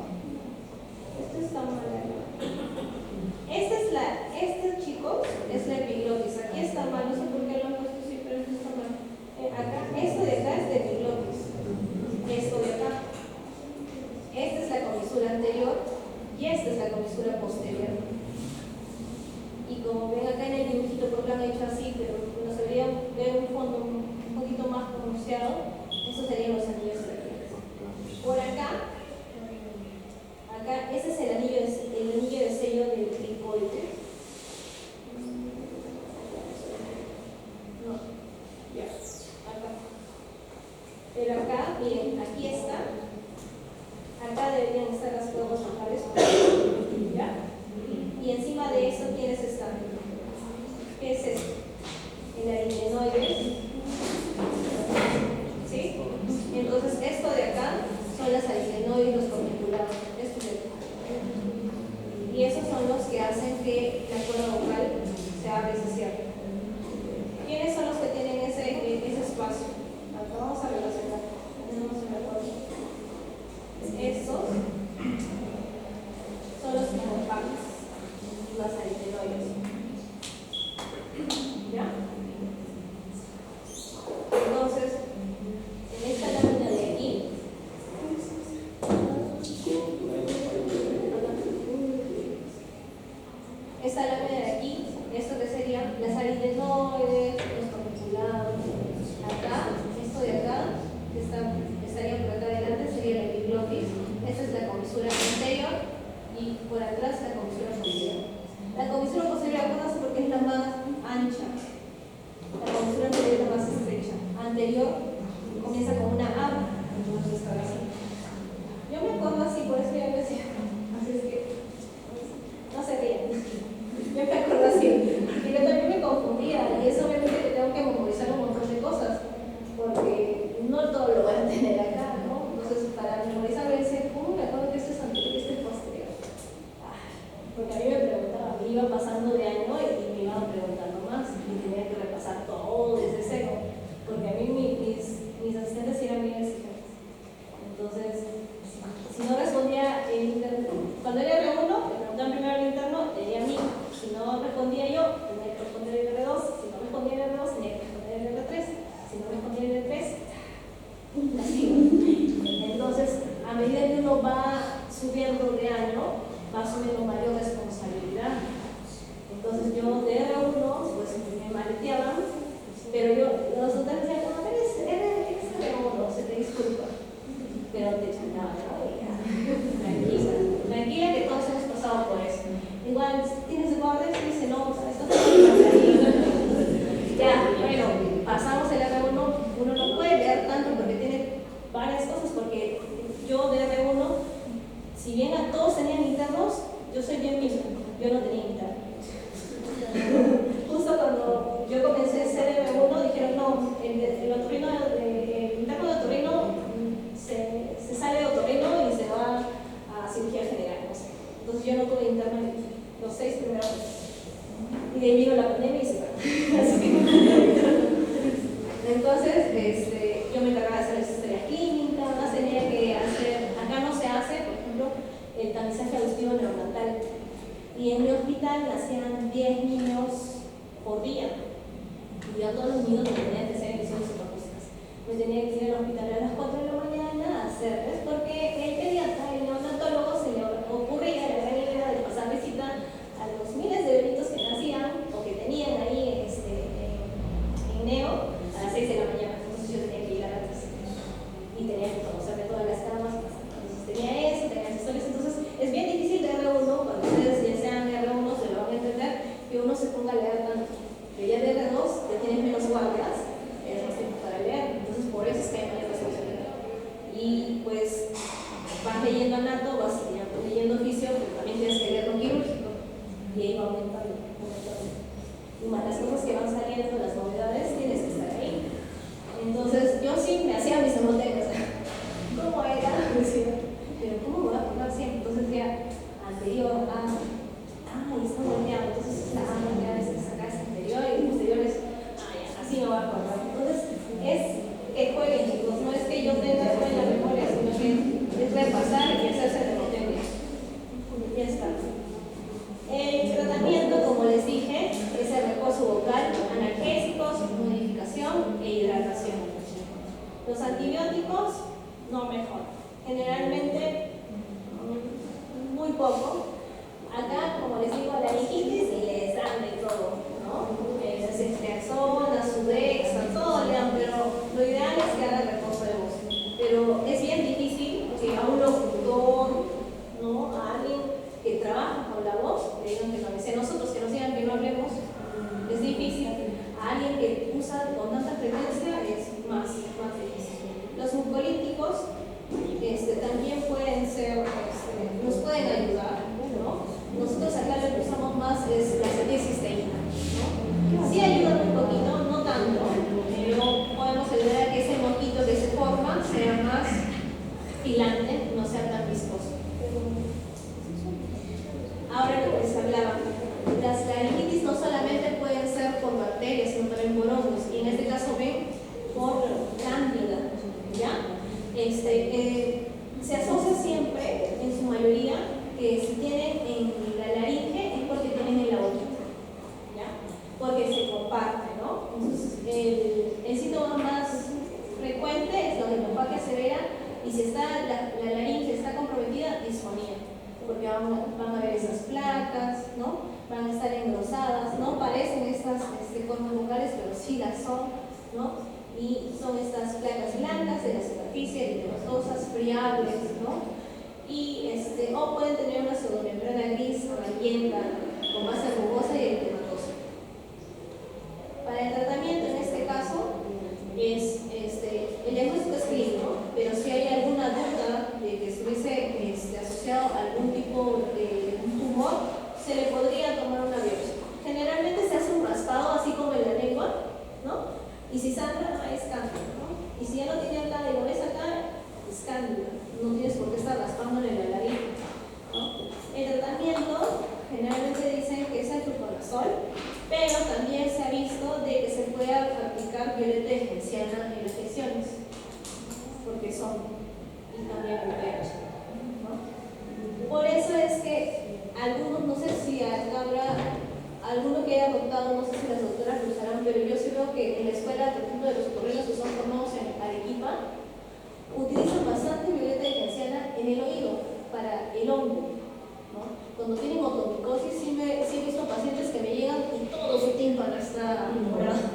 Esto está mal. Chicos, es la epiglotis. Aquí está mal, no sé por qué lo han puesto así, pero esto está mal. Esto de acá es de epiglotis. Esto de acá. Esta es la comisura anterior y esta es la comisura posterior. Y como ven acá en el dibujito, porque lo han hecho así, pero nos debería ver un fondo un poquito más pronunciado, estos serían los anillos traqueales. Por acá, ese es el anillo de sello del cricoide. No, ya, acá. Pero acá, miren, aquí está. Acá deberían estar las cuerdas vocales, ¿ya? Y encima de eso, ¿quiénes están? ¿Qué es esto? El aritenoides. ¿Sí? Entonces, esto de acá son las aritenoides, los corniculados. Esto de acá. Y esos son los que hacen que la cuerda vocal se abra y se cierre. ¿Quiénes son los que tienen ese espacio? Acá vamos a relacionar. Tenemos un acuerdo. Estos son los hipocampos, las aritenoides. ¿Ya? Entonces, en esta lámina de aquí, esto que serían las aritenoides, los corniculados. Acá, esto de acá, que estaría por acá adelante, sería la epiglotis. Esta es la comisura anterior y por atrás la comisura posterior. La comisura posterior, acuérdense porque es la más ancha. La comisura anterior es la más estrecha. Anterior comienza con una A, entonces está así. Yo me acuerdo así, por eso ya lo decía. Así es que no se rían. Yo me acuerdo así. Y yo también me confundía. Y eso obviamente que tengo que memorizar un montón de cosas. Porque no todo lo voy a tener acá, ¿no? Entonces, para memorizar, voy a decir, ¿cómo me acuerdo que esto es anterior y esto es posterior? Porque a mí me preguntaban, me iba pasando hospital nacían 10 niños por día. Y yo a todos los niños me tenían que hacer inyecciones suprapúsicas. Me tenía que ir al hospital a las 4 de la mañana a hacerles, porque el pediatra, el neonatólogo, se le ocurría la gran idea de pasar visita a los miles de bebitos que nacían o que tenían ahí en Neo a las 6 de la mañana. Entonces yo tenía que ir a las 3 y tenía que conocerme todas las camas. Entonces tenía eso, tenía accesorios. Entonces es bien difícil de R1, cuando ustedes ya sean R1 se lo van a entender, que uno se ponga a leer tanto. Que ya de R2 ya tienes menos guardias, es más tiempo para leer. Entonces por eso es que hay mayor responsabilidad. Y pues vas leyendo anato, vas leyendo oficio, pero también tienes que leer lo quirúrgico. Y ahí va aumentando. Y más las cosas que van saliendo, las novedades, tienes que estar ahí. Entonces yo sí me hacía mis hemotemas. ¿Cómo era? Decía, pero ¿cómo me voy a acordar siempre? Entonces decía, anterior a, está volteado, entonces está volteado, acá es anterior y posterior es, ya, así me voy a acordar. Entonces es que jueguen, chicos, no es que yo tenga todo en la memoria, sino que es repasar y hacerse de memoria. Ya está. El tratamiento, como les dije, es el reposo vocal, analgésicos, modificación e hidratación. Los antibióticos no mejoran. Generalmente, muy poco. Acá, como les digo, la laringitis les dan de todo, ¿no? Ceftriaxona, Sudexa, todo le dan, pero lo ideal es que haga reposo de voz. Pero es bien difícil que a un locutor, ¿no? A alguien que trabaja con la voz, le digan que no. Si a nosotros que nos digan que no hablemos, es difícil. A alguien que usa con tanta frecuencia es más difícil. Los mucolíticos también pueden ser, nos pueden ayudar, ¿no? Nosotros acá lo que usamos más es la acetilcisteína, ¿no? Sí ayuda un poquito, no tanto, pero podemos ayudar a que ese moquito que se forma sea más filante, no sea tan viscoso. Ahora lo que les hablaba, las laringitis no solamente pueden ser por bacterias, sino también por hongos, y en este caso ven por cándida, ¿ya? Se asocia siempre, en su mayoría, que si tienen en la laringe es porque tienen en la boquita, ¿ya? Porque se comparte, ¿no? Entonces, el síntoma más frecuente es la hemorragia severa, y si está la laringe está comprometida, disfonía, porque van a ver esas placas, ¿no? Van a estar engrosadas, no parecen estas formas vocales, pero sí las son, ¿no? Y son estas placas blancas de la superficie, eritematosa, friables, ¿no? Y o pueden tener una pseudomembrana gris amarillenta con base rugosa y eritematosa. Para el tratamiento en este caso es el diagnóstico es clínico, pero si hay alguna duda de que estuviese asociado a algún tipo de un tumor, se le podría tomar una biopsia. Generalmente se hace un raspado así como en la lengua, ¿no? Y si sangra, es cándida, ¿no? Y si ya no tiene acá y lo ves acá, es cándida. No tienes por qué estar raspándole la laringe, ¿no? El tratamiento generalmente dicen que es el fluconazol, pero también se ha visto de que se puede aplicar violeta de genciana en las lesiones, porque son y también el pH, ¿no? Por eso es que algunos, no sé si habrá alguno que haya adoptado, no sé si las doctoras lo usarán, pero yo sí veo que en la escuela, por ejemplo, de los socorridos que son formados en Arequipa, utilizan bastante violeta de genciana en el oído para el hongo, ¿no? Cuando tienen otomicosis, sí he visto pacientes que me llegan y todo su tímpano está morado.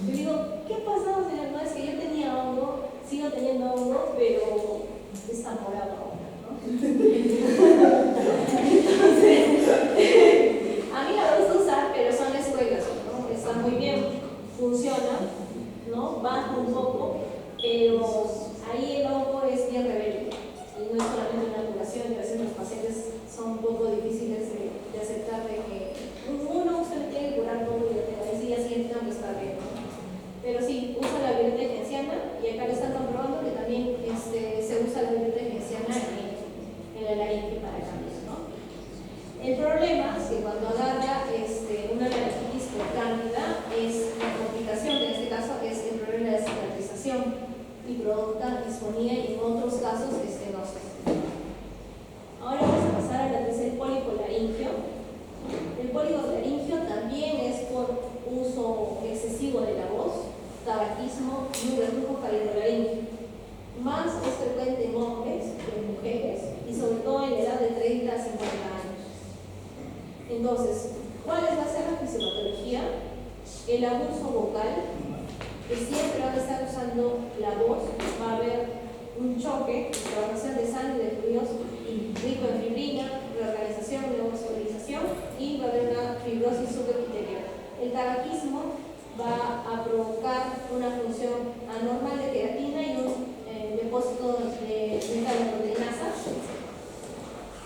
Yo digo, ¿qué ha pasado, señor? No, es que yo tenía hongo, sigo teniendo hongo, pero está morado ahora, ¿no? Entonces, a mí la gusta usar, pero son escuelas, ¿no? Está muy bien, funciona, ¿no? Baja un poco, pero ahí el hongo es bien rebelde y no es solamente una curación, y a veces los pacientes son un poco difíciles de aceptar de que uno usted le tiene que curar todo y ahí sí ya siente y un reflujo faringolaríngeo. Más es frecuente en hombres que en mujeres y sobre todo en la edad de 30 a 50 años. Entonces, ¿cuál va a ser la fisiopatología? El abuso vocal, que siempre van a estar usando la voz, va a haber un choque, inflamación de sangre, de fluidos rico en fibrina, reorganización, neovascularización y va a haber una fibrosis subepitelial. El tabaquismo va a provocar una función anormal de queratina y un depósito de metaloproteinasa.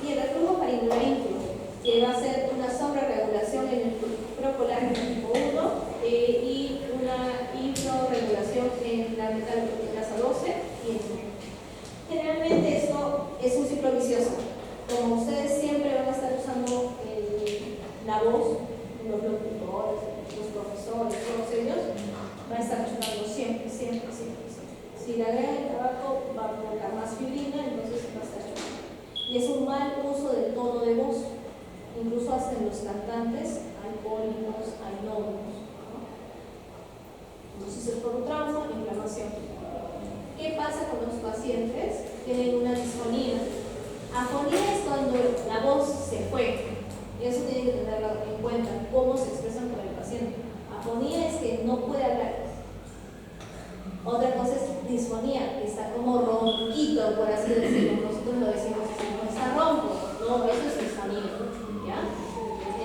Y el reflujo faringolaríngeo, que va a ser una sobreregulación en el procolágeno tipo 1 y una infrarregulación en la metaloproteinasa 12 y en generalmente esto es un ciclo vicioso. Como ustedes siempre van a estar usando la voz, los locutores, los profesores, todos ellos, van a estar usando siempre. Si le agregan el tabaco va a provocar más fibrina, entonces va a estar chocando. Y es un mal uso del tono de voz. Incluso hasta en los cantantes hay pólipos, hay nódulos, ¿no? Entonces es por un trauma, inflamación. ¿Qué pasa con los pacientes? Tienen una disfonía. Afonía es cuando la voz se fue. Eso tienen que tenerlo en cuenta, cómo se expresan con el paciente. Afonía es que no puede hablar. Otra cosa es disfonía, que está como ronquito, por así decirlo. Nosotros lo decimos así, no está ronco. No, eso es disfonía, ¿ya?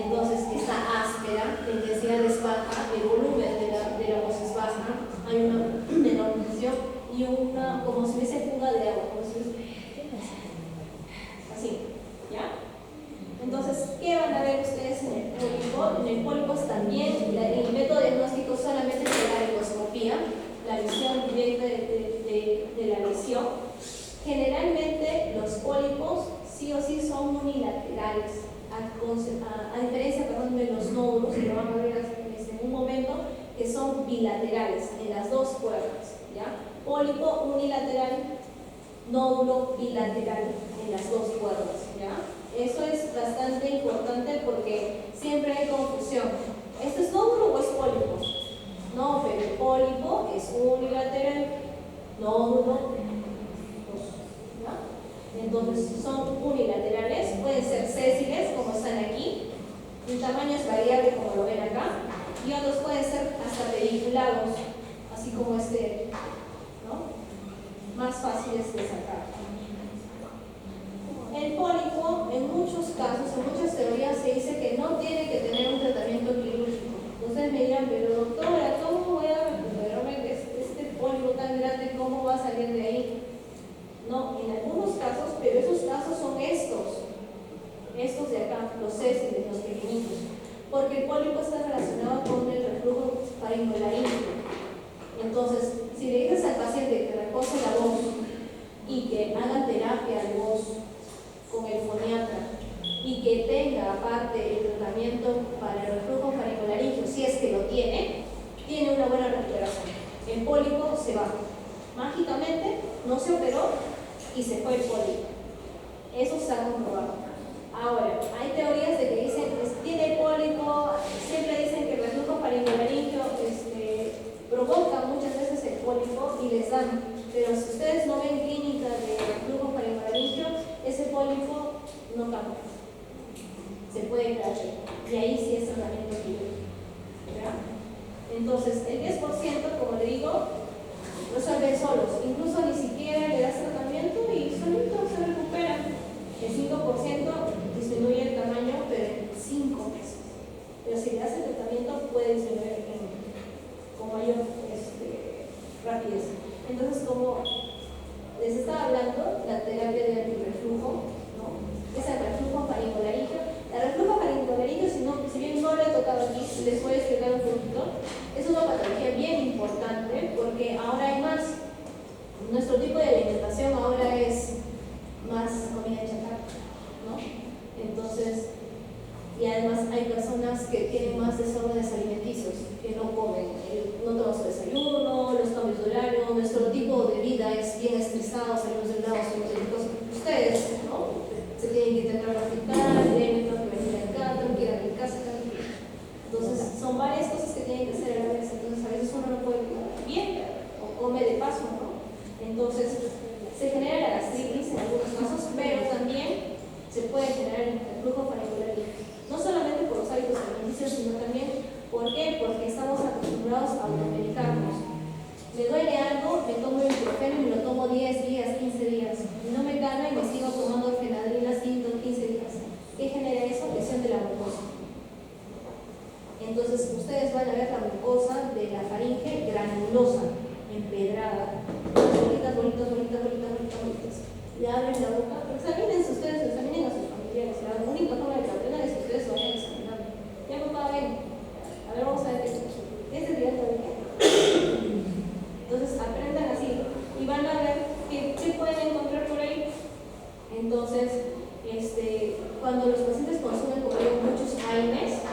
Entonces está áspera, la intensidad es baja, el volumen de la voz es baja, hay una enormización y una, como si hubiese fuga de agua, como si hubiese, así, ¿ya? Entonces, ¿qué van a ver ustedes en el pólipo? En el pólipo también, el método diagnóstico solamente es la endoscopía, la visión directa de la lesión. Generalmente los pólipos sí o sí son unilaterales, a diferencia de los nódulos, que lo van a ver en un momento, que son bilaterales en las dos cuerdas, ¿ya? Pólipo unilateral, nódulo bilateral en las dos cuerdas, ¿ya? Eso es bastante importante porque siempre hay confusión. ¿Esto es nódulo o es pólipo? No, pero el pólipo es unilateral, nódulo, ¿ya? Entonces son unilaterales, pueden ser sésiles como están aquí, el tamaño es variable como lo ven acá, y otros pueden ser hasta pediculados, así como este, ¿no? Más fáciles de sacar. El pólipo, en muchos casos, en muchas teorías, se dice que no tiene que tener un tratamiento quirúrgico. Ustedes me dirán, pero doctora, ¿cómo voy a recuperarme de este pólipo tan grande? ¿Cómo va a salir de ahí? No, en algunos casos, pero esos casos son estos de acá, los sésiles, los pequeñitos, porque el pólipo está relacionado con el reflujo faringolaríngeo. Entonces, si le dices al paciente que repose la voz y que haga terapia de voz con el foniatra y que tenga aparte el tratamiento para el reflujo faringolaríngeo, si es que lo tiene una buena recuperación. El pólipo se va. Mágicamente no se operó y se fue el pólipo. Eso está comprobado. Ahora, hay teorías de que dicen que tiene pólipo, siempre dicen que el reflujo faringolaríngeo provoca muchas veces el pólipo y les dan, pero si ustedes no ven clínica de reflujo faringolaríngeo, ese pólipo no cambia, se puede quedar ahí, y ahí sí es tratamiento quirúrgico, ¿ya? Entonces, el 10%, como le digo, resuelven solos, incluso ni siquiera le das tratamiento y solito se recuperan. El 5% disminuye el tamaño, pero en 5 meses. Pero si le das el tratamiento, puede disminuir con mayor rapidez. Entonces, como les estaba hablando, la terapia de antirreflujo, ¿no? Es el reflujo faringolaríngeo. El reflujo faringolaríngeo, si bien no lo he tocado aquí, les voy a explicar un poquito. Es una patología bien importante porque ahora hay más. Nuestro tipo de alimentación ahora es más comida chatarra, ¿no? Entonces, y además hay personas que tienen más desórdenes alimenticios, que no comen, no toman su desayuno, los cambios de horario, nuestro tipo de vida es bien estresado, salimos del lado, ustedes, ¿no? Se tienen que intentar hospital, me tengo que venir acá, tengo que ir a mi casa, entonces son varias cosas que tienen que hacer a la vez, entonces a veces uno no puede comer bien, o acostumbrados a automedicarnos. Me duele algo, me tomo el ibuprofeno y me lo tomo 10 días, 15 días. Y no me calma y me sigo tomando fenadrina 5, 15 días. ¿Qué genera eso? Lesión de la mucosa. Entonces, ustedes van a ver la mucosa de la faringe granulosa, empedrada. Bolitas, bolitas, bolitas, bolitas, bolitas, bolitas. Le abren la boca. Examínense ustedes, examinen a sus familiares. La única forma de que aprendan es que ustedes se vayan examinando. Ya papá, ven. A ver, vamos a ver qué es el día de hoy. Entonces aprendan así y van a ver qué pueden encontrar por ahí. Entonces, cuando los pacientes consumen, como digo, muchos AINES,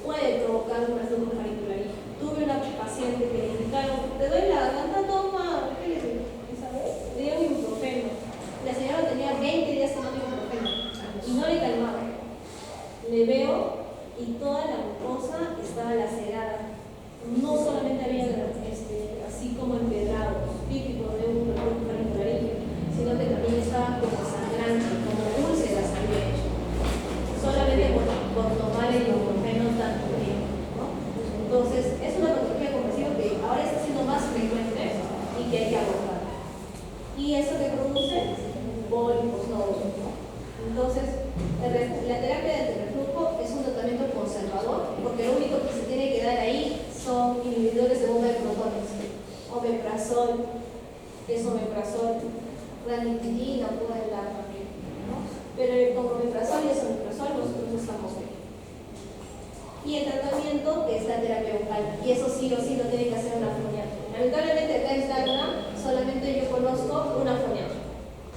puede provocar un reflujo faricular. Tuve una paciente que le indicaron, te doy la garganta, toma, ¿qué le digo? ¿Sabes? Le dieron ibuprofeno. La señora tenía 20 días tomando ibuprofeno y no le calmaba. Le veo y toda la mucosa estaba lacerada. No solamente había así como empedrado, típico de un reflujo faricular, sino que también estaba como sangrante, como úlceras había hecho. Solamente por tomar el ibuprofeno tanto tiempo, ¿no? Entonces, es una patología compresiva que ahora está siendo más frecuente y que hay que abordar. Y eso que produce pólipos, nódulos, ¿no? Entonces, la terapia de reflujo es un tratamiento conservador, porque lo único que se tiene que dar ahí son inhibidores de bomba de protones, omeprazol, esomeprazol, ranitidina, puede dar también, ¿no? Pero con omeprazol y esomeprazol nosotros estamos bien. Y el tratamiento es la terapia bucal, y eso sí o sí lo tiene que hacer una foniatra. Lamentablemente acá en Tacna solamente yo conozco una foniatra,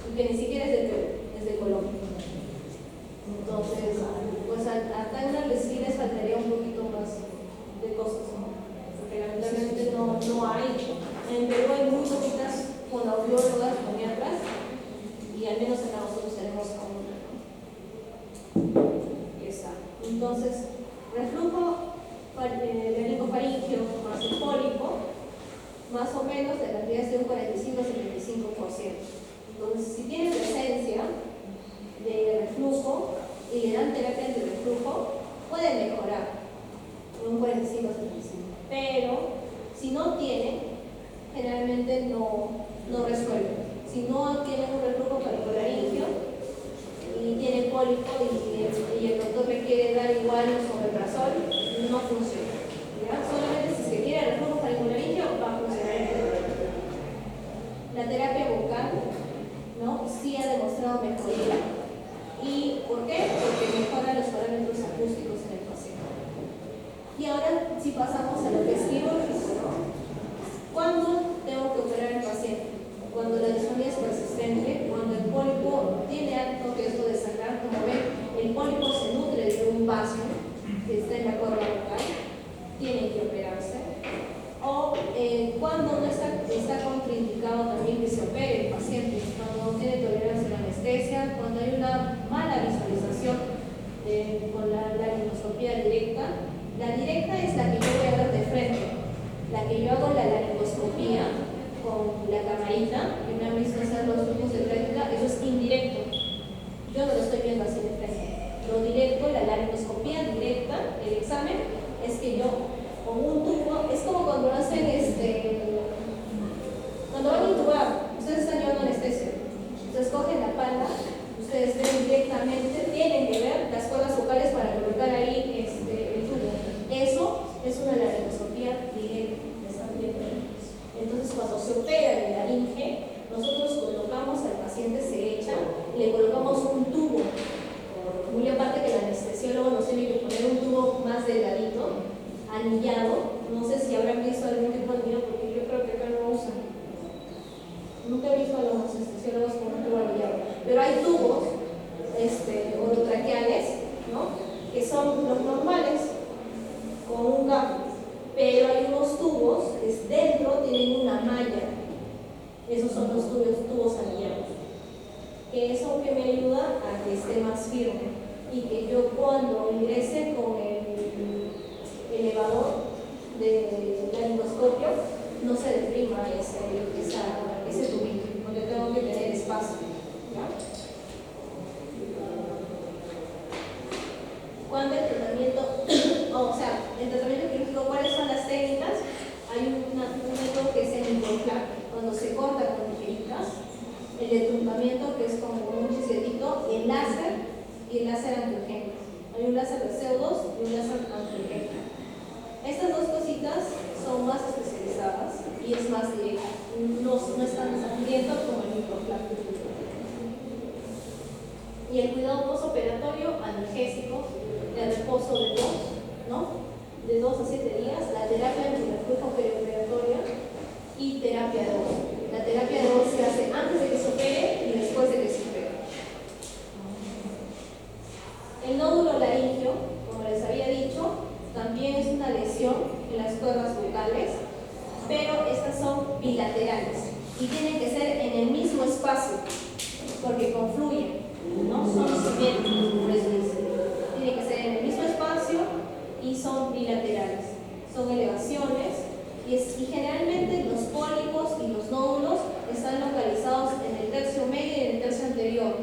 y que ni siquiera es de Perú, es de Colombia. Entonces, pues a Tacna sí les faltaría un poquito más de cosas, ¿no? Porque lamentablemente no hay. En Perú hay muy poquitas fonoaudiólogas, foniatras, y al menos acá nosotros tenemos como una, ¿no? Esa. Entonces, reflujo laringofaringeo más el pólipo, más o menos de cantidades de un 45 a 75%. Entonces, si tiene presencia de reflujo y le dan terapia de reflujo, puede mejorar en un 45 a 75%. Pero, si no tiene, generalmente no resuelve. Si no tiene un reflujo faringolaringeo y tiene pólipo y el doctor le quiere dar igual omeprazol, no funciona. ¿Ya? Solamente si se quiere reflujo faringolaringeo va a funcionar. La terapia bucal, ¿no? Sí ha demostrado mejoría. ¿Y por qué? Porque mejora los parámetros acústicos en el paciente. Y ahora si pasamos a lo que es quirúrgico, ¿no? ¿Cuándo tengo que operar al paciente? Cuando la disfonía es persistente, cuando el pólipo tiene alto riesgo de sangrar, como ven, el pólipo se nutre de un vaso que está en la cuerda vocal, tiene que operarse. O cuando no está contraindicado también que se opere el paciente, cuando no tiene tolerancia a la anestesia, cuando hay una mala visualización con la laringoscopía directa. La directa es la que yo voy a ver de frente, la que yo hago la laringoscopía con la camarita, que me han visto hacer los grupos de práctica, eso es indirecto. Yo no lo estoy viendo así de frente. Lo directo, la laringoscopía directa, el examen, es que yo con un tubo, es como cuando hacen cuando van a intubar, ustedes están llevando anestesia, ustedes cogen la pala, ustedes ven directamente, tienen que ver las cuerdas vocales para colocar ahí el tubo. Eso es una laringoscopía directa. Entonces, cuando se opera el laringe, nosotros colocamos al paciente, se echa, le colocamos un tubo. Muy aparte que el anestesiólogo nos tiene que poner un tubo más delgadito, anillado. No sé si habrán visto algún tipo de anillo, porque yo creo que acá no usan. Nunca he visto a los anestesiólogos con un tubo anillado. Pero hay tubos orotraqueales, ¿no? Que son los normales, con un gafo. Pero hay unos tubos que dentro tienen una malla. Esos son los tubos anillados. Que eso que me ayuda a que esté más firme. Y que yo cuando ingrese con el elevador de laringoscopio no se deprima ese tubito, porque tengo que tener espacio. ¿Ya? Cuando el tratamiento, el tratamiento quirúrgico, ¿cuáles son las técnicas? más directa, no es tan sangriento como el microplato. Y el cuidado postoperatorio, analgésico, de reposo de 2, ¿no? De 2 a 7 días, la terapia antirreflujo perioperatoria y terapia de voz. La terapia de voz se hace antes de que se opere y después de que se opere. El nódulo laringio, como les había dicho, también es una lesión en las cuerdas vocales, pero estas son bilaterales y tienen que ser en el mismo espacio porque confluyen, no son simétricos, por eso dice. Tienen que ser en el mismo espacio y son bilaterales, son elevaciones y generalmente los pólipos y los nódulos están localizados en el tercio medio y en el tercio anterior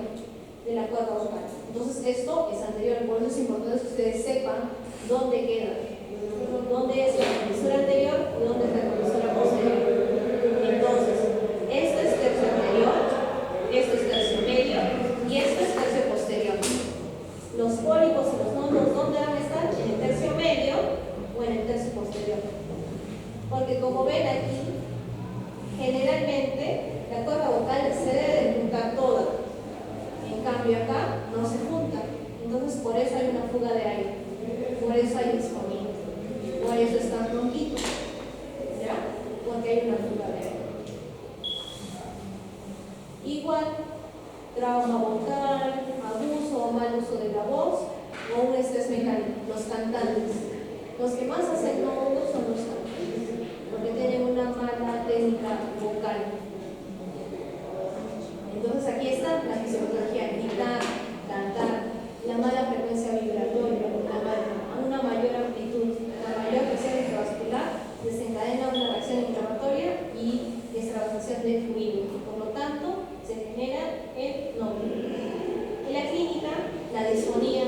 de la cuerda vocal. Entonces esto es anterior, por eso es importante que ustedes sepan dónde queda, dónde es la comisura anterior y dónde es la comisura posterior. Entonces, esto es tercio anterior, esto es tercio medio y esto es tercio posterior. Los pólipos y los nódulos, ¿dónde van a estar? En el tercio medio o en el tercio posterior. Porque como ven aquí, generalmente la cuerda vocal se debe de juntar toda. En cambio acá no se junta. Entonces por eso hay una fuga de aire. Por eso hay disfonía. Por eso está ronquito. ¿Ya? Porque hay una fuga de aire. Igual, trauma vocal, abuso o mal uso de la voz o un estrés mecánico. Los cantantes. Los que más hacen nódulos son los cantantes. Porque tienen una mala técnica vocal. Entonces aquí está la fisiopatología: gritar, cantar, la mala frecuencia vibratoria, una mayor amplitud, la mayor presión intravascular desencadena una reacción inflamatoria y extravasación de fluido. Por lo tanto, se genera el nódulo. En la clínica, la disfonía,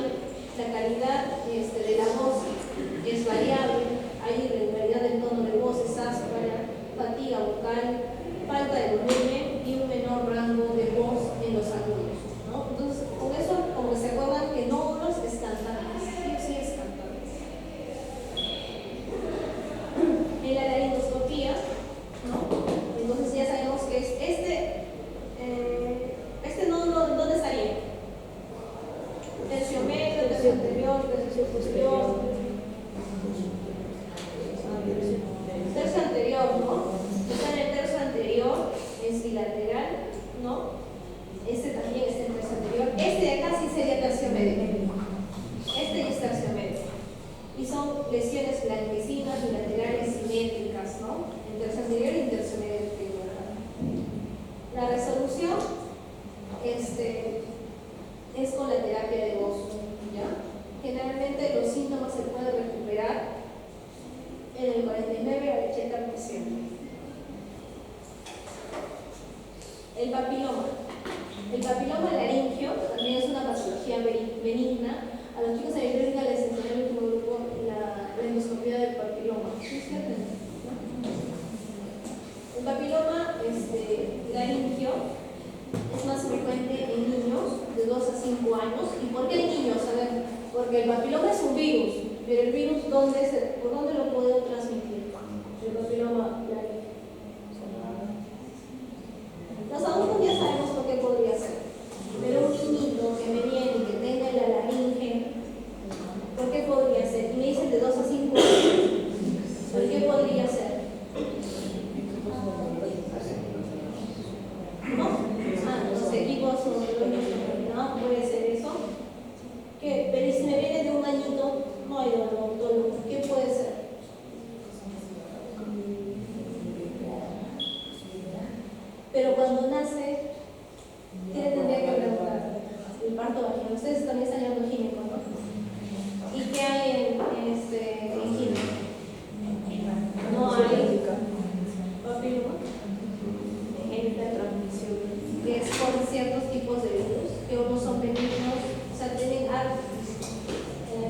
la calidad de la voz es variable, hay irregularidad del tono de voz, es áspera, fatiga vocal, falta de volumen y un menor rango de voz en los agudos, ¿no? Entonces, con eso, como se acuerdan que nódulos es cantantes, sí es cantantes. En la laringoscopía, ¿no? Entonces ya sabemos que es este nódulo, ¿dónde estaría? Tercio medio, tercio anterior, tercio posterior. Tercio anterior, ¿no? Está en el tercio anterior, es bilateral, ¿no? Este también está en el tercio anterior. Este de acá sí sería tercio medio. Este ya es tercio medio. Y son lesiones blanquecinas, bilaterales, simétricas, ¿no? En tercio anterior y en tercio medio. La resolución es con la terapia de voz, ¿ya? Generalmente los síntomas se pueden recuperar en el 49 al 80%. El papiloma. El papiloma laringio también es una patología benigna. A los chicos de biomédica les enseñé en el último grupo la endoscopía del papiloma. ¿Sí? El papiloma laringio es más frecuente en niños de 2 a 5 años. ¿Y por qué en niños? A ver, porque el papiloma es un virus, pero el virus, ¿por dónde lo puedo transmitir? El papiloma laringio. Los adultos ya sabemos por qué podría ser, pero un niñito que me viene y que tenga la laringe, ¿por qué podría ser? Y me dicen de 2 a 5 años, ¿por qué podría ser? ¿No? Los equipos no puede ser eso. ¿Qué? Pero si me viene de un añito, no hay odontólogo, ¿qué puede ser? Pero cuando nace, ¿qué tendría que preguntar? El parto vaginal. Ustedes también están llevando gineco, ¿no? ¿Y qué hay en gineco? No hay papiloma, génita de transmisión, que es por ciertos tipos de virus, que unos son benignos, o sea, tienen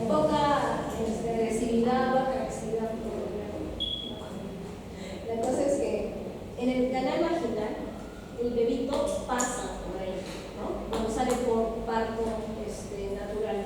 poca agresividad, baja agresividad. La cosa es que en el canal vaginal, el bebito pasa por ahí, ¿no? Cuando sale por parto natural.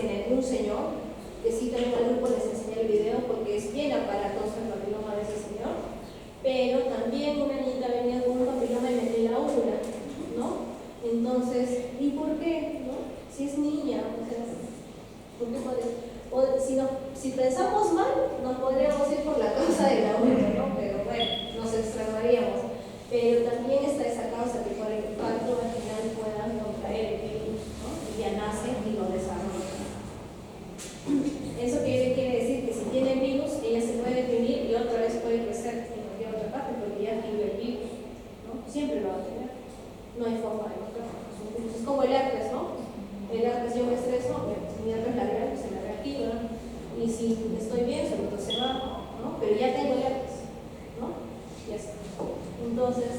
tiene un señor, que sí también al grupo les enseñé el video porque es bien aparatoso el papiloma de ese señor, pero también una niñita venía con un papiloma en la úvula, ¿no? Entonces, ¿y por qué? ¿No? Si es niña, o sea, ¿por qué puede? Si pensamos mal, nos podríamos ir por la causa de la úvula, ¿no? Pero bueno, nos extremaríamos. Pero también está esa causa que por el parto vaginal puedan contraer el virus, ¿no? Y ya nacen y lo desarrollan. Eso quiere decir que si tiene virus, ella se puede deprimir y otra vez puede crecer en cualquier otra parte porque ya tiene el virus, ¿no? Siempre lo va a tener. No hay forma de matarlo. Es como el herpes, ¿no? El herpes, yo me estreso, mi herpes labial se me reactiva y si estoy bien, se va, ¿no? Pero ya tengo el herpes, ¿no? Ya está. Entonces,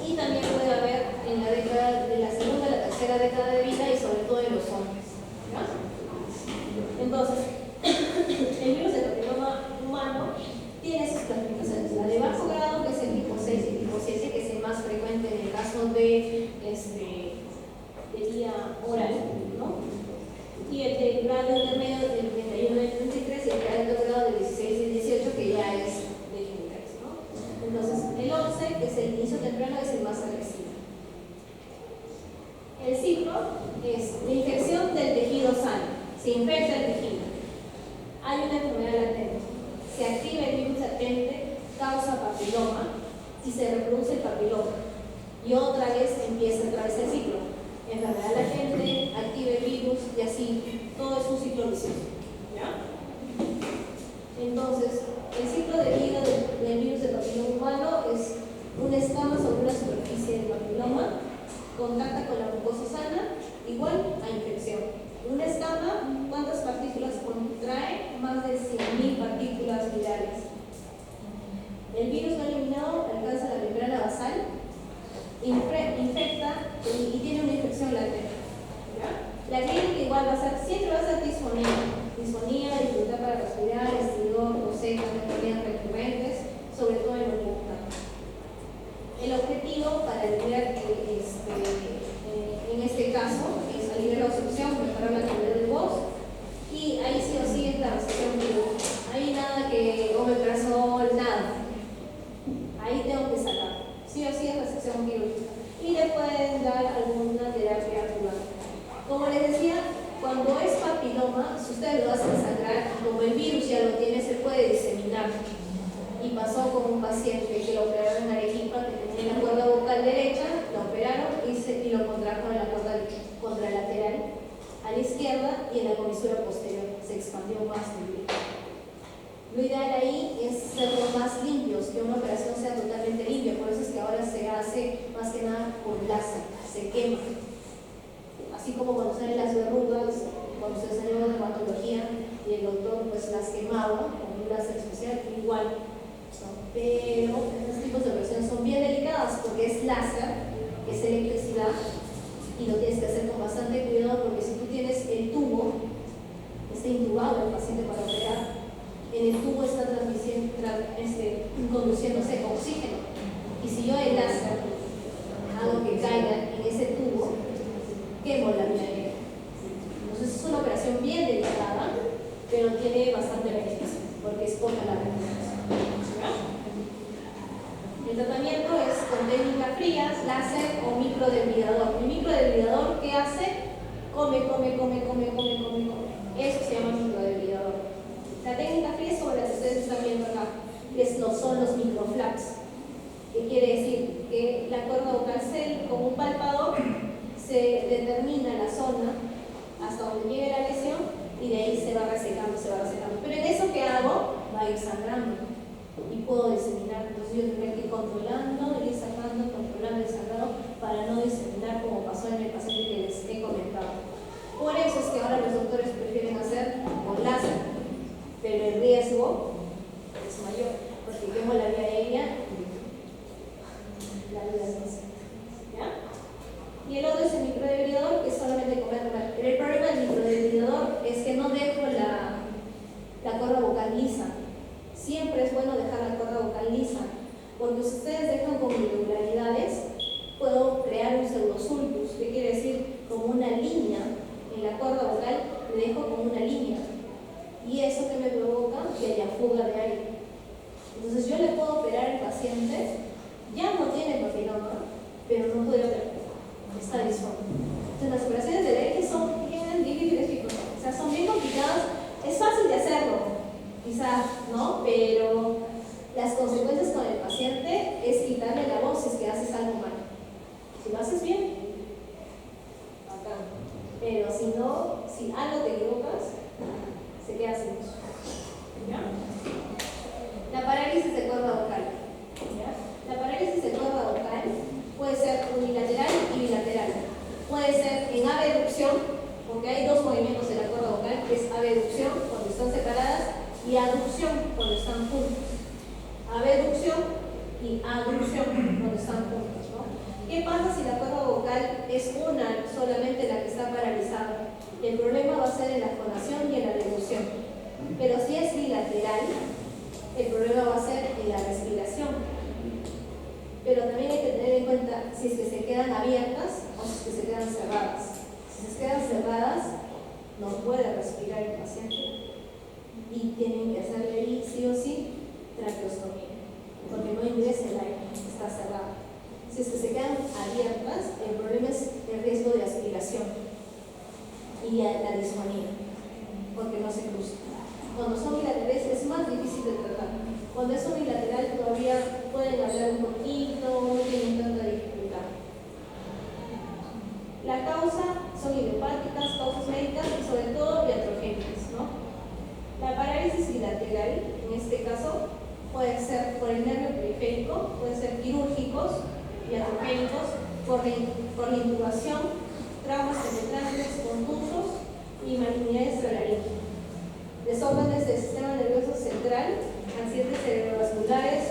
y también puede haber en la década de la segunda y la tercera década de vida y sobre todo en los hombres, ¿ya? Entonces, el virus del papiloma humano tiene sus clasificaciones. La de bajo grado, que es el tipo 6 y el tipo 7, que es el más frecuente en el caso de vía oral, ¿no? Y el de grado intermedio del 31 y el 33 y el de alto grado del 16 y el 18, que ya es de genitales, ¿no? Entonces, el 11, que es el inicio temprano, es el más agresivo. El ciclo es la infección del tejido sano. Se infecta el tejido. Hay una enfermedad latente. Se activa el virus latente, causa papiloma y se reproduce el papiloma. Y otra vez empieza otra vez el ciclo. Enfermedad latente, activa el virus y así. Todo es un ciclo vicioso. ¿Ya? Entonces, el ciclo de vida del virus del papiloma humano es una escama sobre una superficie del papiloma, contacta con la mucosa sana, igual a infección. Una escama, ¿cuántas partículas contrae? Más de 100.000 partículas virales. El virus no eliminado alcanza la membrana basal, infecta y tiene una infección latente. ¿Ya? La clínica igual siempre va a ser disfonía, dificultad para respirar, estridor, tos, mejorías recurrentes, sobre todo en los lactantes. El objetivo para aliviar en este caso es aliviar la obstrucción, mejorar la calidad de voz y ahí sí o sí es la recesión quirúrgica. Ahí nada que omeprazol, nada. Ahí tengo que sacar. Sí o sí es recesión quirúrgica. Y le pueden dar alguna terapia actual. Como les decía, cuando es papiloma, si ustedes lo hacen sangrar, como el virus ya lo tiene, se puede diseminar. Y pasó con un paciente que lo operaron en Arequipa, que tenía la cuerda vocal derecha, lo operaron y lo contrajo en la cuerda contralateral a la izquierda y en la comisura posterior. Se expandió más el virus. Lo ideal ahí es ser lo más limpios, que una operación sea totalmente limpia. Por eso es que ahora se hace más que nada con láser, se quema. Así como cuando salen las verrugas, cuando se salió de dermatología y el doctor pues las quemaba con un láser especial, igual. Pero estos tipos de operaciones son bien delicadas porque es láser, es electricidad y lo tienes que hacer con bastante cuidado porque si tú tienes el tubo, está intubado el paciente para operar, en el tubo está conduciéndose oxígeno y si yo el láser hago que caiga en ese tubo, quemo la vía aérea. Entonces es una operación bien delicada, pero tiene bastante beneficio porque es poca la recuperación. El tratamiento es con técnicas frías, láser o microdermidador. El microdermidador, ¿qué hace? Come. Eso se llama microdermidador. La técnica fría es sobre la que ustedes están viendo acá, son los microflaps. ¿Qué quiere decir? Que la cuerda vocal con un palpador se determina la zona hasta donde llegue la lesión y de ahí se va resecando. Pero en eso que hago, va a ir sangrando y puedo diseminar. Entonces yo tendré que ir controlando, ir sacando, controlando el sangrado para no diseminar como pasó en el paciente que les he comentado. Por eso es que ahora los doctores prefieren hacer con láser, pero el riesgo es mayor porque quemo la vía aérea y la vida es más. ¿Ya? Y el otro es el microdermidador, que es solamente comer. Pero el problema del microdermidador es que no dejo la cuerda vocal lisa. Siempre es bueno dejar la cuerda vocal lisa, porque si ustedes dejan con irregularidades, puedo crear un pseudosulcus, que quiere decir como una línea en la cuerda vocal, dejo con una línea. Y eso que me provoca que haya fuga de aire. Entonces yo le puedo operar al paciente, ya no tiene papiloma, pero no puede operar, está disfónico. Entonces las operaciones de aire son bien difíciles, chicos. O sea, son bien complicadas. Es fácil de hacerlo, quizás, ¿no? Pero las consecuencias con el paciente es quitarle la voz si es que haces algo mal. Si lo haces bien, bacán. Pero si no, si algo te equivocas, se queda sin voz. ¿Ya? La parálisis de cuerda vocal. ¿Ya? La parálisis de cuerda vocal puede ser unilateral y bilateral. Puede ser en abducción, porque hay dos movimientos de la cuerda vocal, que es abducción cuando están separadas y aducción cuando están juntas. Abducción y aducción cuando están juntas, ¿no? ¿Qué pasa si la cuerda vocal es una solamente la que está paralizada? El problema va a ser en la fonación y en la devolución. Pero si es bilateral, el problema va a ser en la respiración. Pero también hay que tener en cuenta si es que se quedan abiertas o si es que se quedan cerradas. Si se quedan cerradas, no puede respirar el paciente y tienen que hacerle ahí sí o sí traqueostomía, porque no ingresa el aire, está cerrado. Si es que se quedan abiertas, el problema es el riesgo de aspiración y la disfonía, porque no se cruza. Cuando son bilaterales es más difícil de tratar. Cuando es unilateral todavía pueden hablar un poquito, no tienen tanta dificultad. La causa son idiopáticas, causas médicas y sobre todo iatrogénicas, ¿no? La parálisis bilateral, en este caso, puede ser por el nervio periférico, puede ser quirúrgicos, iatrogénicos, por la intubación, traumas penetrantes, contusos y malignidades de la laringe. Desórdenes del sistema nervioso central, accidentes cerebrovasculares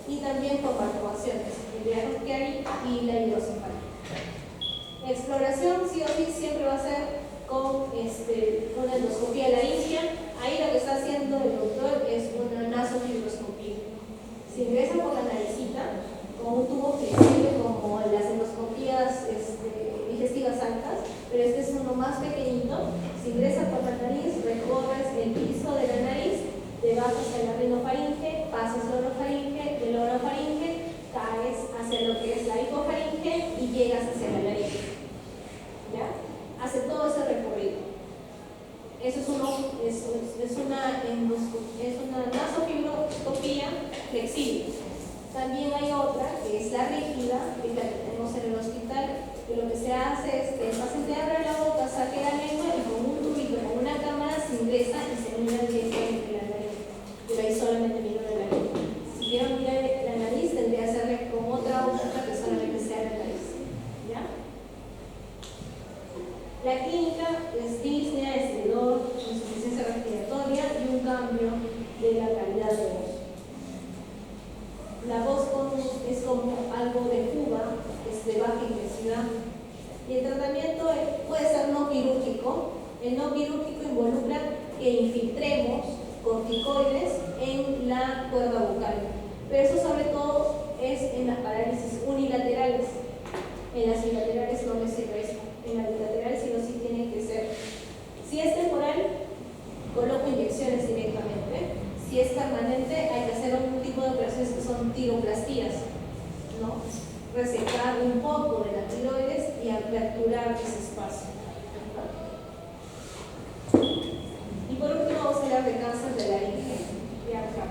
y también por malformaciones, el diarrea y la hidrocefalia. La exploración sí o sí siempre va a ser con una endoscopía laringea. Ahí lo que está haciendo el doctor es una nasofibroscopía. Se ingresa por la naricita con un tubo flexible como las endoscopías digestivas altas, pero este es uno más pequeñito. Se ingresa por la nariz, recorres el piso de la nariz, te vas hacia la rinofaringe, pasas la orofaringe, de la orofaringe caes hacia lo que es la hipofaringe y llegas hacia la laringe. ¿Ya? Hace todo ese recorrido. Eso es una nasofibroscopía flexible. También hay otra que es la rígida, que es la que tenemos en el hospital, que lo que se hace es que el paciente abre la boca, saque la lengua y con un tubito, con una cámara se ingresa y se mira directamente la nariz. Pero ahí solamente miro la nariz. Si quiero mirar la nariz, tendría que hacerle con otra boca que solamente sea la nariz. ¿Ya? La clínica es disnea, estridor, insuficiencia respiratoria y un cambio de la calidad de voz. La voz es como algo de fuga, es de baja intensidad. Y el tratamiento puede ser no quirúrgico. El no quirúrgico involucra que infiltremos corticoides en la cuerda vocal. Pero eso sobre todo es en las parálisis unilaterales. En las bilaterales no me sirve eso. En las bilaterales sí o sí tiene que ser. Si es temporal, coloco inyecciones directamente. Si es permanente, hay que hacer un tipo de operaciones que son tiroplastías, ¿no? Resecar un poco de la tiroides y aperturar ese espacio. Y por último vamos a hablar de cáncer de laringe y acá.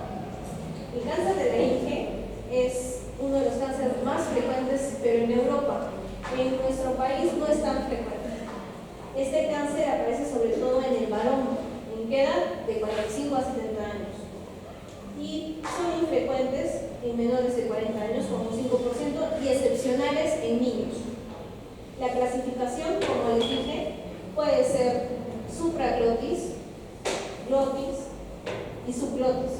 El cáncer de laringe es uno de los cánceres más frecuentes, pero en Europa. En nuestro país no es tan frecuente. Este cáncer aparece sobre todo en el varón. ¿En qué edad? De 45 a 70 años. Y son infrecuentes en menores de 40 años, como un 5%, y excepcionales en niños. La clasificación, como les dije, puede ser supraglotis, glotis y subglotis.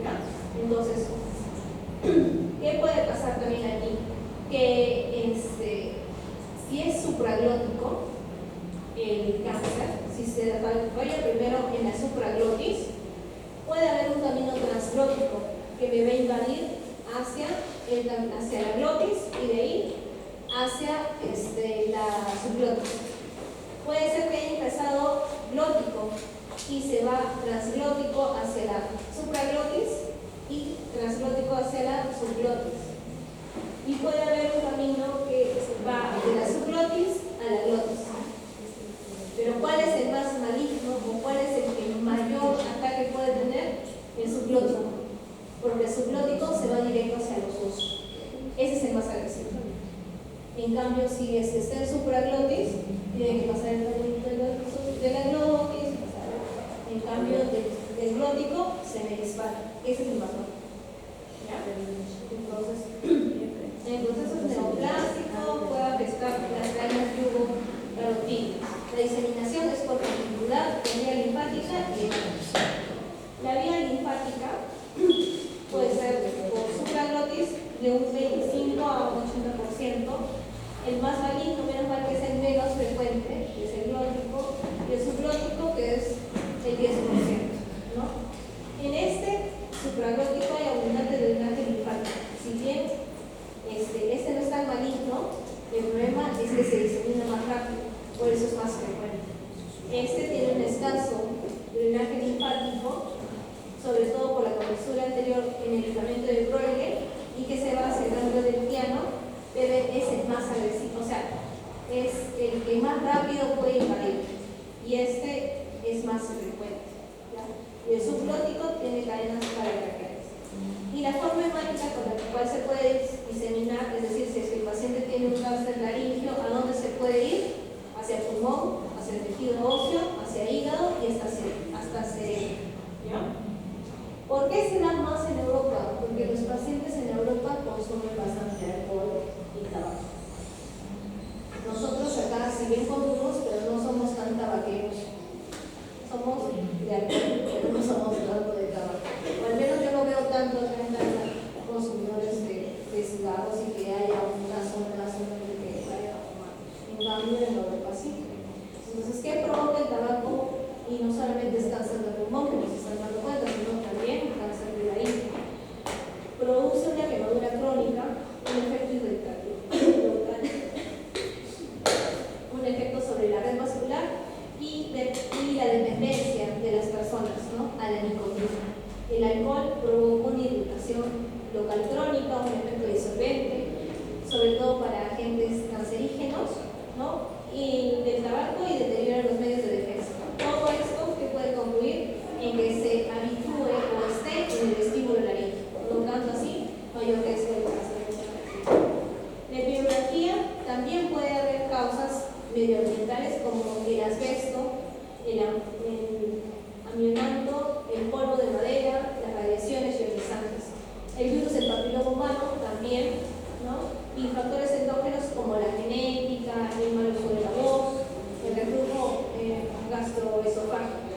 ¿Ya? Entonces, ¿qué puede pasar también aquí? Que si es supraglótico el cáncer, si se desarrolla primero en la supraglotis, puede haber un camino transglótico que me va a invadir hacia la glotis y de ahí hacia la subglotis. Puede ser que haya ingresado glótico y se va transglótico hacia la supraglotis y transglótico hacia la subglotis. Y puede haber un camino que va de la subglotis a la glotis. Pero ¿cuál es el más maligno o cuál es el que mayor ataque puede tener? El subglótico. Porque el subglótico se va directo hacia los huesos. Ese es el más agresivo. En cambio, si es que está en supraglotis, tiene que pasar el tratamiento de la glotis. En cambio, del glótico se me dispara. Ese es el más bajo. ¿Ya? Entonces, en el proceso neoplástico puede afectar las cadenas yugo-carotídeas. La diseminación es por continuidad de vía linfática y la vía linfática puede ser por supraglotis de un 25 a un 80%. El más maligno, menos mal que es el menos frecuente, que es el glótico, y el subglótico, que es el 10%, ¿no? En este supraglótico hay abundante drenaje linfático. Si bien este no es tan maligno, el problema es que se disemina más rápido, por eso es más frecuente. Este tiene un escaso drenaje linfático, sobre todo por la cobertura anterior en el ligamento de Breuer, y que se va hacia el ganglio del piano, pero es el más agresivo, o sea, es el que más rápido puede invadir, y este es más frecuente, ¿ya? Y el subglótico tiene cadenas paratraqueales. Y la forma hemática con la cual se puede diseminar, es decir, si es que el paciente tiene un cáncer laringio, ¿a dónde se puede ir? Hacia el pulmón, hacia el tejido óseo, hacia el hígado y hasta cerebro. ¿Ya? ¿Por qué se da más en Europa? Porque los pacientes en Europa consumen bastante alcohol y tabaco. Nosotros acá, si bien consumimos, pero no somos tan tabaqueros. Somos de alcohol, pero no somos tanto de tabaco. O al menos yo no veo tanto acá en la consumidores de cigarros y que haya una zona en la que vaya a fumar. En cambio, en Europa sí. Entonces, ¿qué provoca el tabaco? Y no solamente es cáncer de pulmón, que nos están dando cuenta, sino también cáncer de laringe. Produce una quemadura crónica, un efecto irritativo, un efecto sobre la red vascular y la dependencia de las personas, ¿no?, a la nicotina. El alcohol provoca una irritación local crónica, un efecto disolvente, sobre todo para agentes cancerígenos, ¿no?, y del tabaco, y deteriora los medios de defensa. Todo esto que puede concluir en que se habitúe o esté en el vestíbulo laríngeo, provocando así mayor riesgo de cáncer. La bibliografía también puede haber causas medioambientales como el asbesto, el amianto, el polvo de madera, las radiaciones ionizantes, el virus del papiloma humano también, ¿no?, y factores endógenos como la genética, el mal uso de la voz, el reflujo gastroesofágico.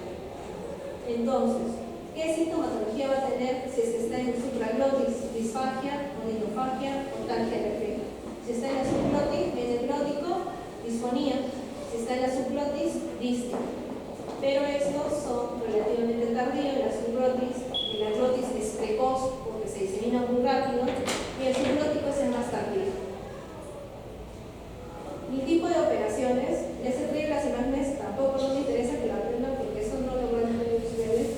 Entonces, ¿qué sintomatología va a tener si es que está en supraglotis? Disfagia, odinofagia o talgia refleja. Si está en la subglotis, mesenglótico, disfonía. Si está en la subglotis, distia. Pero estos son relativamente tardíos. La glotis es precoz porque se disemina muy rápido, y el subglótico es el más tardío. Mi tipo de operaciones, les he traído las imágenes, tampoco no me interesa que lo aprendan porque eso no lo van a ver ustedes,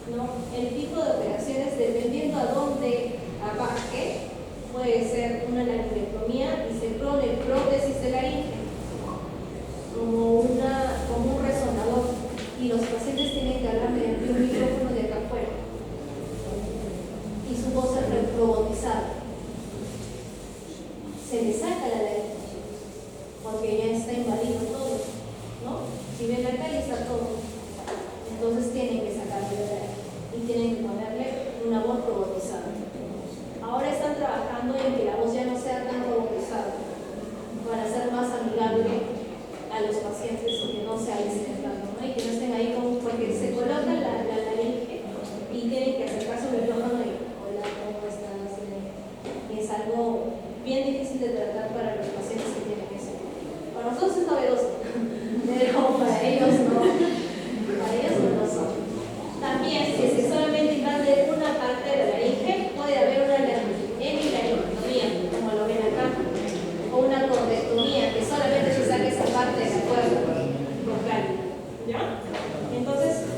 ¿no? El tipo de operaciones, dependiendo a dónde abarque, puede ser una laringectomía y se pone prótesis de laringe como un resonador, y los pacientes tienen que hablar mediante un micrófono de acá afuera y su voz es robotizada. Se le saca la laringe porque ya está invadido todo, ¿no? Si ven acá ya está todo, entonces tienen que sacarle la laringe y tienen que ponerle una voz robotizada. Ahora están trabajando en que la voz ya no sea tan robotizada para ser más amigable a los pacientes y que no se aíslen tanto, ¿no?, y que no estén ahí con un Entonces,